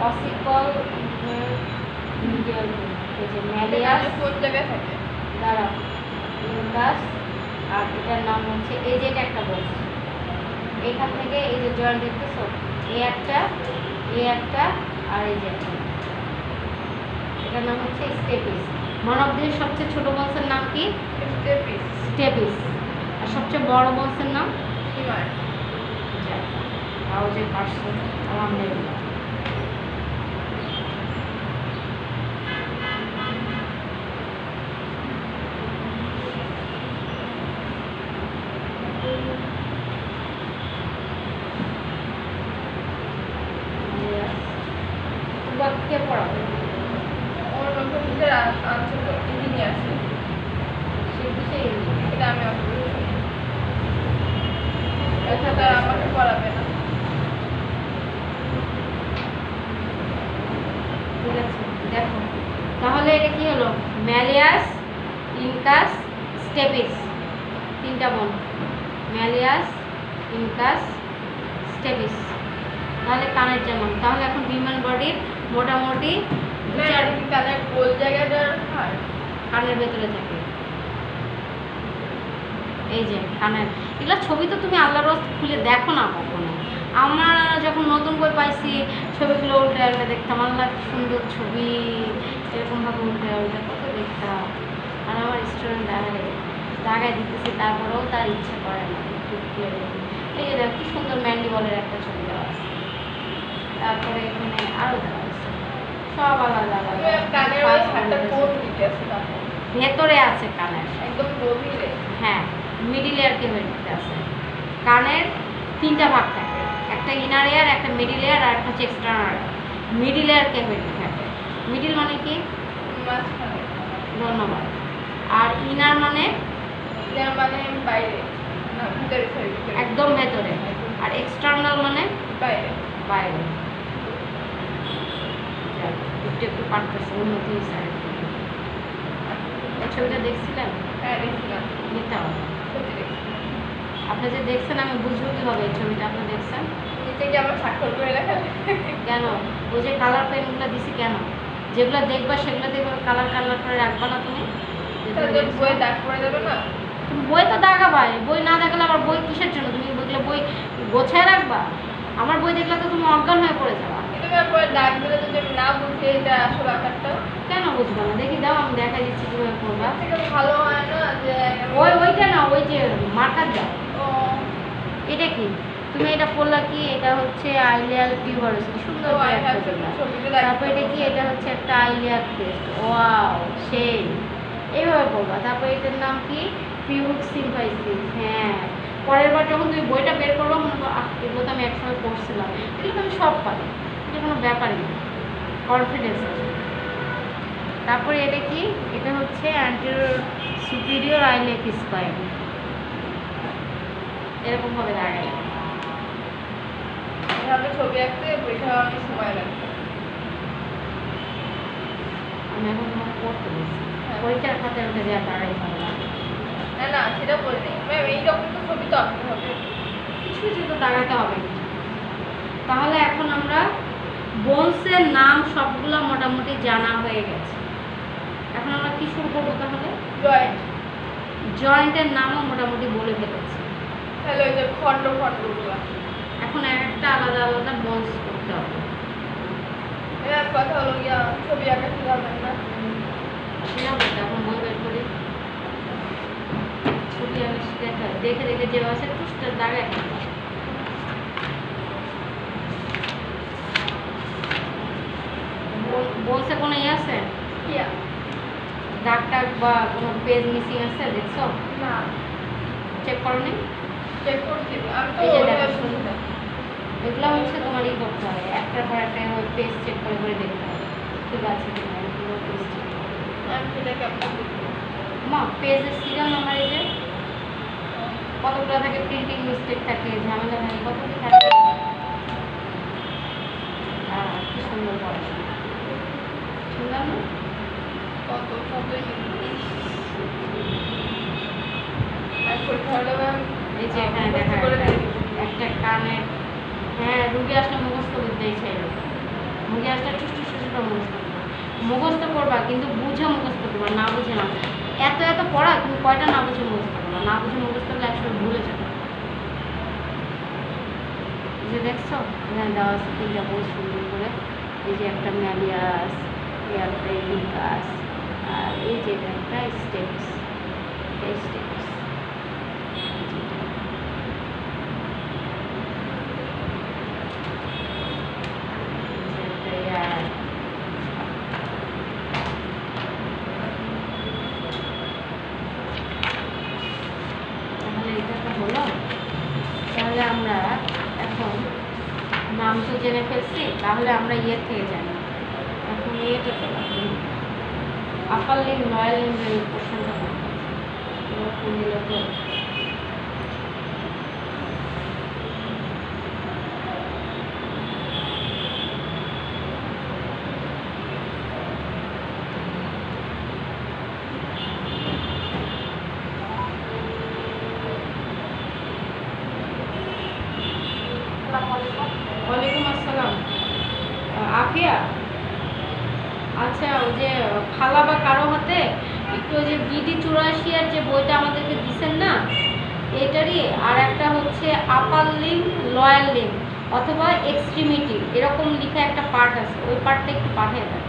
অসিকল মিডিয়াল, এই যে ম্যালিয়াস, কোন জায়গায় থাকে? দাঁড়া, ইনকাস, আর এটার নাম হচ্ছে, এই যে এটা একটা বোনস, এখান থেকে এই যে জয়েন্ট দেখতেছো, এই একটা, আর এই যে একটা, এটার নাম হচ্ছে স্টেপিস। মানবদেহের সবচেয়ে ছোট বোনসের নাম কি? স্টেপিস। আর সবচেয়ে বড় বোনসের নাম ফিমার। তাও যে পারছো, আলহামদুলিল্লাহ। কে পড়াবে? ওর নতুন টিচার আনছে তো, ইঞ্জিনিয়ার আছে। সে কিসে? এটা আমি এটা তো আমাকে পড়াবে না। ঠিক আছে, দেখো তাহলে এটা কি হলো? ম্যালিয়াস, ইনকাস, স্টেপিস, তিনটা বোন। Malleus, incus, stapes. তাহলে কানের যেমন, তাহলে এখন হিউম্যান বডির মোটামুটি কানের গোল জায়গাটার কানের ভেতরে থাকে। এই যে কানের, এগুলো ছবি তো তুমি আল্লাহর রাস্তা খুলে দেখো না কখনো। আমরা যখন নতুন বই পাইছি, ছবিগুলো উল্টে উল্টে দেখতাম, আল্লাহ কি সুন্দর ছবি, এরকমভাবে উল্টে উল্টে কত দেখতাম। আর আমার স্টুডেন্ট জায়গায় দিতেছি, তারপরেও তার ইচ্ছা করে না একটু খুলে দেখি। এই যে দেখো কি সুন্দর ম্যান্ডিবলের একটা ছবি দেওয়া আছে, তারপরে এখানে আরও দেওয়া আছে, সব আলাদা আলাদা। ভেতরে আছে কানের, একদম গভীরে। হ্যাঁ, মিডিল এয়ার কেভিটিতে আছে। কানের 3টা ভাগ থাকে, একটা ইনার এয়ার, একটা মিডিল এয়ার, আর একটা হচ্ছে এক্সটার্নাল। মিডিল এয়ার কেভিটি থাকে। মিডিল মানে কি? মাঝখানে। ধন্যবাদ। আর ইনার মানে? মানে বাইরে, না ভিতরে, একদম ভেতরে। আর এক্সটার্নাল মানে? বাইরে। বাইরে। একটু একটু পারতেছে, উন্নতি হয়েছে। এই ছবিটা দেখছিলেন? হ্যাঁ দেখছিলাম। মিথ্যা কথা। আপনি যে দেখছেন, আমি বুঝবো কীভাবে এই ছবিটা আপনি দেখছেন? নিচে কি আমার স্বাক্ষর করে লেখা? কেন? ওই যে কালার পেনগুলো দিছি কেন? যেগুলো দেখবা সেগুলো দেখবে, কালার করে রাখবা না তুমি? বই দাগ করে দেবে না? তুমি বই তো দাগাবাই, বই না দেখালে আবার বই কিসের জন্য? তুমি বইগুলো বই গোছায় রাখবা? আমার বই দেখলে তো তুমি অজ্ঞান হয়ে পড়ে যাবা। কিন্তু পরে দাগ দিলে যদি আমি না বুঝি এটা আসল আকারটা? কেন বুঝবো না? দেখি দাও, আমি দেখা দিচ্ছি কীভাবে করবা। থেকে ভালো হয় না যে ওইটা না, ওই যে মার্কার দাও। ও এটা কি? তুমি এটা পড়লা কি, এটা হচ্ছে আইলিয়াল টিউবারস, কি সুন্দর করে একটা দিলা। তারপর এটা কি, এটা হচ্ছে একটা আইলিয়াল পেস্ট, ওয়াও সেই এইভাবে পড়বা। তারপর এটার নাম কি, পিউরিক সিম্পাইসিস। হ্যাঁ, পরের বার যখন তুমি বইটা বের করবো মনে করো এগুলো তো আমি একসময় পড়ছিলাম, এগুলো তো আমি সব পারি, এটা কোনো ব্যাপারই না, কনফিডেন্স আছে। তারপরে এটা কি, এটা হচ্ছে অ্যান্টিরিয়র সুপিরিয়র আইলেক স্পাইন, এরকমভাবে দাঁড়ায়। এভাবে ছবি আঁকতে বইটা অনেক সময় লাগবে। আমি এখন তোমাকে পড়তে বলছি, হ্যাঁ। পরীক্ষার খাতে উঠে যা দাঁড়াই ভালো লাগে। না না, সেটা বলিনি ম্যাম, এইরকম তো ছবি তো আঁকতে হবে। কিছু কিছু তো দাঁড়াতে হবে। তাহলে এখন আমরা বোনসের নাম সবগুলো মোটামুটি জানা হয়ে গেছে। এখন আমরা কি শুরু করবো তাহলে? জয়েন্ট। জয়েন্টের নামও মোটামুটি বলে ফেলেছি। তাহলে ওই যে খণ্ড খণ্ডগুলো। এখন এক একটা আলাদা আলাদা বোনস করতে হবে। এবার কথা হলো গিয়া ছবি আঁকা শিখাবেন না? সেরকম এখন বই বের করি, ছবি আমি দেখে দেখে যে আছে টুসটার দাঁড়ে একটা বলছে কোনো ইয়ে আছে, ইয়া দাগ টাগ বা কোনো পেজ মিসিং আছে দেখছো? না, চেক করো নি? চেক করছি আমি তো। এই যে দেখো, ওইভাবে শুনবে এগুলো হচ্ছে তোমার ই করতে হবে, একটার পর একটা পেজ চেক করে করে দেখতে হবে ঠিক আছে কিনা, এগুলো পেজ চেক আমি সেটাকে আপনার দেখবো। মা পেজের সিরিয়াল নাম্বার এই যে কতগুলো থাকে, প্রিন্টিং মিস্টেক থাকে, ঝামেলা থাকে, কত কি থাকে। কি সুন্দর পড়াশোনা, শুনলাম না? কত কত ইংলিশ আর পরীক্ষা হলে ম্যাম এই যে এখানে দেখা করে একটা দিয়ে দিবো। একটা কানে, হ্যাঁ রুগী আসলে মুখস্থ করতে ইচ্ছা এরকম, রুগী আসলে টুসটু টুসটু মুখস্থ করবে, মুখস্থ করবা কিন্তু বুঝে মুখস্থ করবা, না বুঝে না। এত এত পড়া তুমি কয়টা না বুঝে মুখস্থ করবা, না বুঝে মুখস্থ করলে একসময় ভুলে যাবে। এই যে দেখছো এখানে দেওয়া আছে তিনটা বই সুন্দর করে, এই যে একটা ম্যালিয়াস, এই একটা ইনকাস, আর এই যে একটা স্টেপস, এই স্টেপস তাহলে এটা তো হলো। তাহলে আমরা এখন নাম তো জেনে ফেলছি, তাহলে আমরা ইয়ে থেকে জানি এখন ইয়েটা পেলাম, আপার লিঙ্ক লয়ার লিঙ্কের পোর্শনটা দিল তো ওয়ালাইকুম আসসালাম। আফিয়া, আচ্ছা ওই যে খালা বা কারো হাতে একটু ওই যে বিডি 84 এর যে বইটা আমাদেরকে দিছেন না, এটারই আর একটা হচ্ছে আপার লিম্ব লয়ার লিম্ব অথবা এক্সট্রিমিটি এরকম লিখা একটা পার্ট আছে, ওই পার্টটা একটু পাঠিয়ে দেন।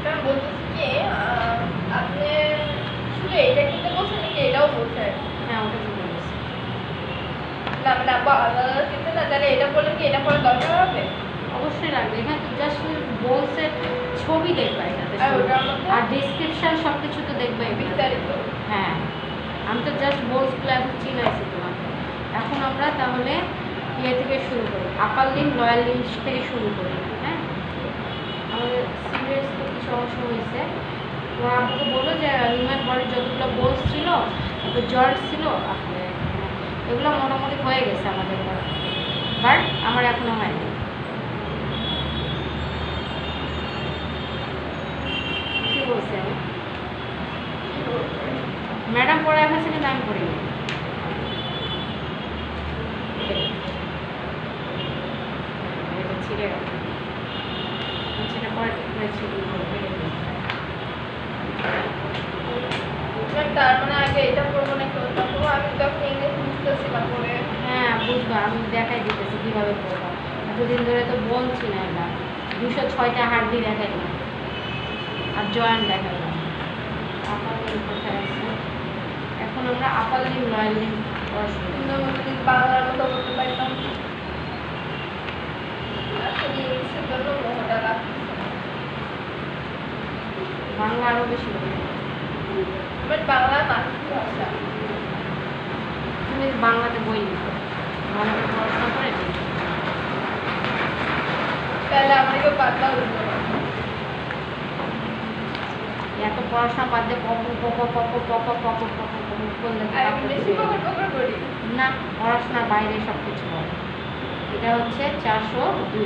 ম্যাম বলতেছি কি আপনি শুধু এইটা কিনতে বলছেন নাকি এটাও বলছেন? হ্যাঁ ওটা চলে গেছে। না মানে আব্বা আলাদা কিনতে না, তাহলে এটা বললেন কি এটা পরে দরকার হবে? অবশ্যই লাগবে, এখানে তো জাস্ট বলছে ছবি দেখবা এটাতে, আর ওটার মধ্যে আর ডিসক্রিপশন সব কিছু তো দেখবে বিস্তারিত। হ্যাঁ আমি তো জাস্ট বলসগুলো এখন চিনাইছি তোমাকে। এখন আমরা তাহলে ইয়ে থেকে শুরু করি, আপার লিম্ব লয়ার লিম্ব থেকে শুরু করি। হ্যাঁ আমাদের সিরিয়াস তো কি সমস্যা হয়েছে, তোমার আপনাকে বললো যে হিউম্যান বডির যতগুলো বোনস ছিল, তারপর জয়েন্ট ছিল, এগুলো মোটামুটি হয়ে গেছে আমাদের, বাট আমার এখনো হয়নি। কি বলছি আমি? ম্যাডাম পড়ে রাখাচ্ছে কিন্তু আমি পড়িনি। এটা ছিঁড়ে গেল, সেটা পরে ছিঁড়ে ম্যাম তার মানে আগে এটা পড়বো না কেউ তখন আমি তো ইংলিশ বুঝতেছি না পড়ে। হ্যাঁ বুঝবা, আমি দেখাই দিতেছি কীভাবে পড়বা। এতদিন ধরে তো বলছি না, এটা 206টা হাড্ডি দেখাইলাম আর জয়েন্ট দেখাইলাম। আপনার কোথায় আছে এখন আমরা আপার লিম লোয়ার লিম পড়াশোনা করব। সুন্দর মতো যদি বাংলার মতো বলতে পারতাম। আসলে ইংলিশের জন্য মোহটা লাগতেছে না। বাংলা আরও বেশি হবে। আমার বাংলা মাতৃভাষা। তুমি বাংলাতে বই লিখো, বাংলাতে পড়াশোনা করে লিখো। তাহলে আমাকে বাংলা হতো না। এত পড়াশোনা বাদ দিয়ে পক পক পক পক পক পক করলে তো আমি বেশি বকর বকর করি। না, পড়াশোনার বাইরে সব কিছু হয়। এটা হচ্ছে 402।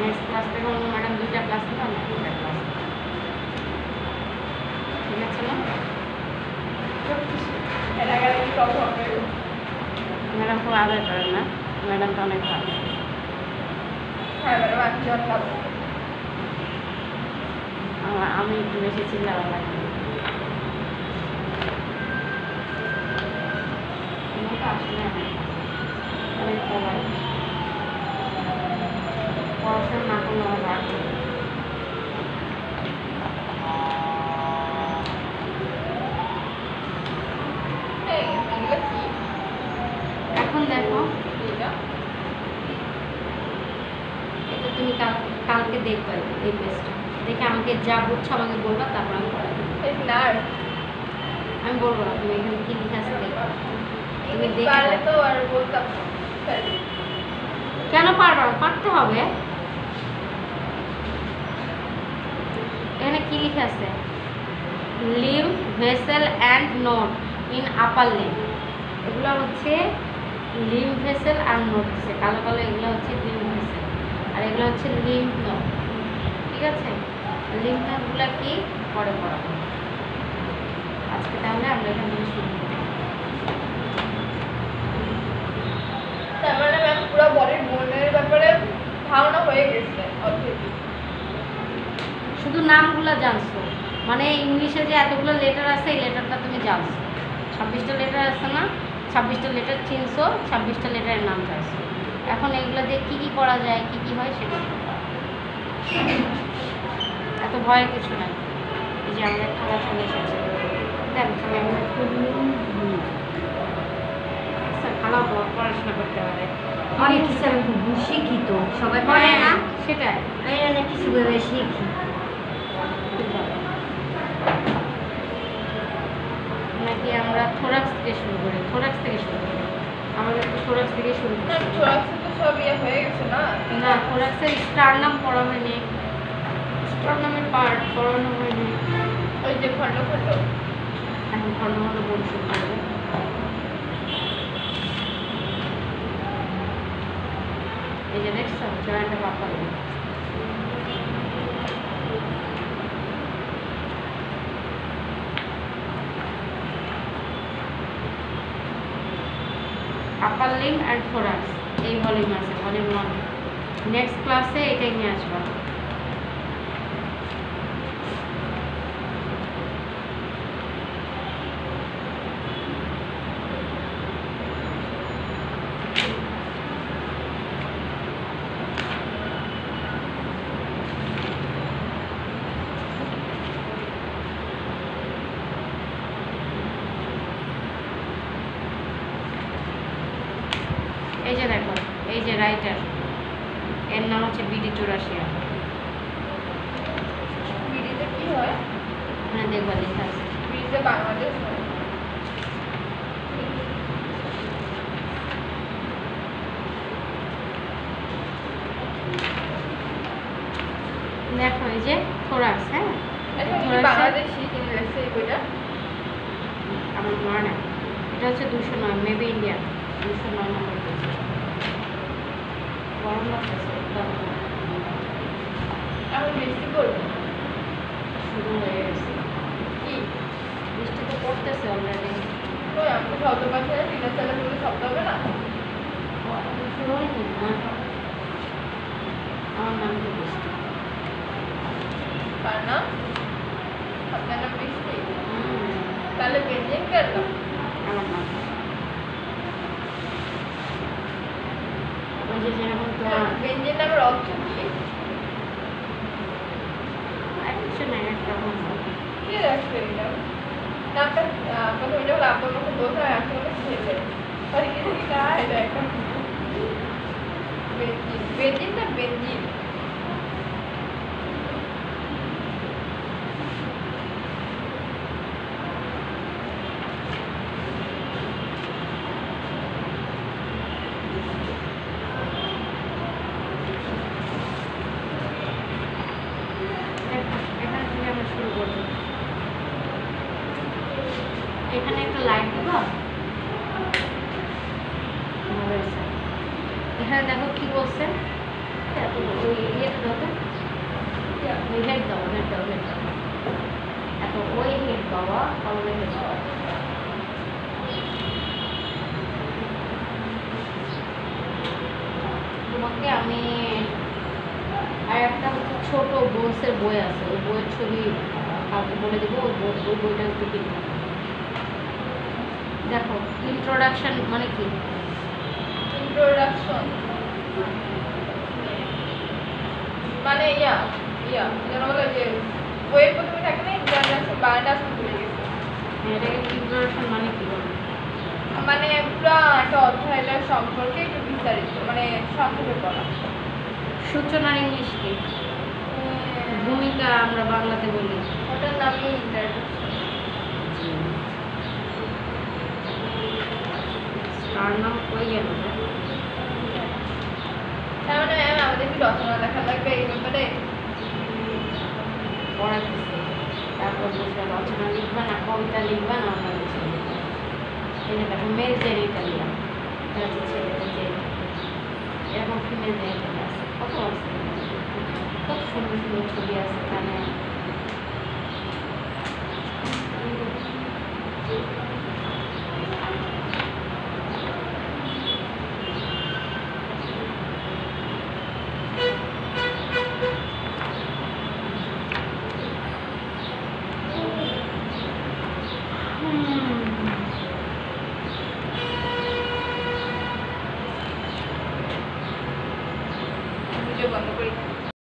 নেক্সট ক্লাস থেকে অন্য ম্যাডাম 2টা ক্লাস নেবে, আমি 2টা ক্লাস নেব। ঠিক আছে না? এর আগে আমি সব হবে। ম্যাডাম খুব আদর করেন না, ম্যাডামটা অনেক ভালো। হ্যাঁ ম্যাডাম আমি জল খাবো। আমি একটু বেশি চিল্লাবার লাগে। আসলে অনেক সবাই পড়াশোনা না করলে আমার রাগ করে। এই এগুলো কি? এখন দেখো, এটা এটা তুমি কালকে দেখবে এই পেজটা দেখে আমাকে যা বুঝছো আমাকে বলবা, তারপর আমি পড়াই দেবো। এই নার্ভ। আমি বলবো না, তুমি এখানে কি লিখে আছে দেখবা। তুমি ইংলিশ দেখে পারলে দাও। তো আর বলতাম না। কেন পারবা না? পারতে হবে। এখানে কি লিখে আছে? Limb vessel and note in upper limb. এগুলো হচ্ছে লিম ভেসেল আর নোট দিচ্ছে কালো কালো, এগুলো হচ্ছে লিম ভেসেল আর এগুলো হচ্ছে লিম নোট। ঠিক আছে, লিম নোটগুলো কি পরে পড়াবো। আজকে তাহলে আমরা এখান থেকে শুরু করি। তার মানে ম্যাম পুরো বডির বোনের ব্যাপারে ধারণা হয়ে গেছে অলরেডি। শুধু নামগুলো জানছো, মানে ইংলিশে যে এতগুলো লেটার আছে এই লেটারটা তুমি জানছো। 26টা লেটার আছে না, 26টা লেটার চিনছো, 26টা লেটারের নাম জানছো। এখন এগুলো দিয়ে কী কী করা যায়, কী কী হয় সেটা করবা। এত ভয়ের কিছু নাই। এই যে আমাদের খালা চলে এসেছে, দেখ তুমি আচ্ছা খালা পড়াশোনা করতে পারে, অনেক কিছু আমি খুব শিক্ষিত, সবাই পারে না। সেটাই। আমি অনেক কিছু ভেবে শিখি। নাকি আমরা থোরাক্স থেকে শুরু করি, থোরাক্স থেকে শুরু করি, আমাদের তো থোরাক্স থেকে শুরু করি। ম্যাম থোরাক্সে তো সব ইয়ে হয়ে গেছে না? না, থোরাক্সের স্টারনাম পড়া হয়নি, স্টারনামের পার্ট পড়ানো হয়নি। ওই যে খন্ড খন্ড। এখন খন্ড খন্ড বল শুরু করবো। এই যে দেখছো জয়েন্টটা বাপা দেবে। আপার লিম অ্যান্ড থোরাক্স এই ভলিউম আছে, ভলিউম 1। নেক্সট ক্লাসে এটাই নিয়ে আসবা। এই যে দেখো, এই যে রাইটার, এর নাম হচ্ছে বিডি চৌরাশিয়া। বিডিতে কি হয়? ওখানে দেখবা লেখা আছে। বিডিতে বাংলাদেশ হয়। দেখো এই যে থোরাক্স, হ্যাঁ এখন কি থোরাক্সের বাংলাদেশি ইংরেজি এই বইটা? আমার মনে নেই, এটা হচ্ছে 209, মেবি ইন্ডিয়া 209 নম্বর পেজ। গরম লাগতেছে, এখন বৃষ্টি পড়বে। শুরু হয়ে গেছে। কি? বৃষ্টি তো পড়তেছে অলরেডি। ওই আমি তো শব্দ পাচ্ছি না, টিনের চালে বলে শব্দ হবে না? শুরু হয়নি না, আমার নাম তো বৃষ্টি। কার নাম? আপনার নাম বৃষ্টি? হুম, তাহলে বেঞ্জিন কার নাম? আমার নাম ওই যে যেরকম তোমার বেঞ্জিন নামের অর্থ কি? নামটা প্রথমে যখন আপনার মুখে বলতে হয় এখন ছেলে এখন বেঞ্জিন বেঞ্জিন না বেঞ্জিন এখান থেকে আমরা শুরু করবো। এখানে একটা লাইট দিব। এখানে দেখো কি বলছে, ওই ইয়েটা দাও তো, ওই হেড দাও, হেড দাও, হেড দাও, এত ওই হেড দেওয়া, কলমে হেড দেওয়া। তোমাকে আমি আর একটা হচ্ছে ছোট বোনসের বই আছে, ওই বইয়ের ছবি কাউকে বলে দেবো, ওই বইটা একটু কিনতে। দেখো ইন্ট্রোডাকশন মানে কি, ইন্ট্রোডাকশন মানে যেন বলে যে বইয়ের প্রথমে থাকে না ইন্ট্রোডাকশন, বাংলাটা আসলে ভুলে গেছে। এটাকে ইন্ট্রোডাকশন মানে কি বলে? মানে পুরো একটা অধ্যায়টার সম্পর্কে একটু বিস্তারিত মানে সংক্ষেপে বলা। সূচনার ইংলিশ কি? ভূমিকা আমরা বাংলাতে বলি। ওটার নামই ইন্ট্রোডাকশন। তার নাম কই গেল না? তার মানে ম্যাম আমাদের কি রচনা লেখা লাগবে এই ব্যাপারে? পড়াইতেছে, তারপর বলছে রচনা লিখবা না, কবিতা লিখবা না, অন্য কিছু লিখবা। এই যে দেখো মেল জেনিটালিয়া, এটা হচ্ছে ছেলেদের জেনিটালিয়া, এরকম ফিমেল জেনিটালিয়া আছে, কত আছে, কত সুন্দর সুন্দর ছবি আছে এখানে।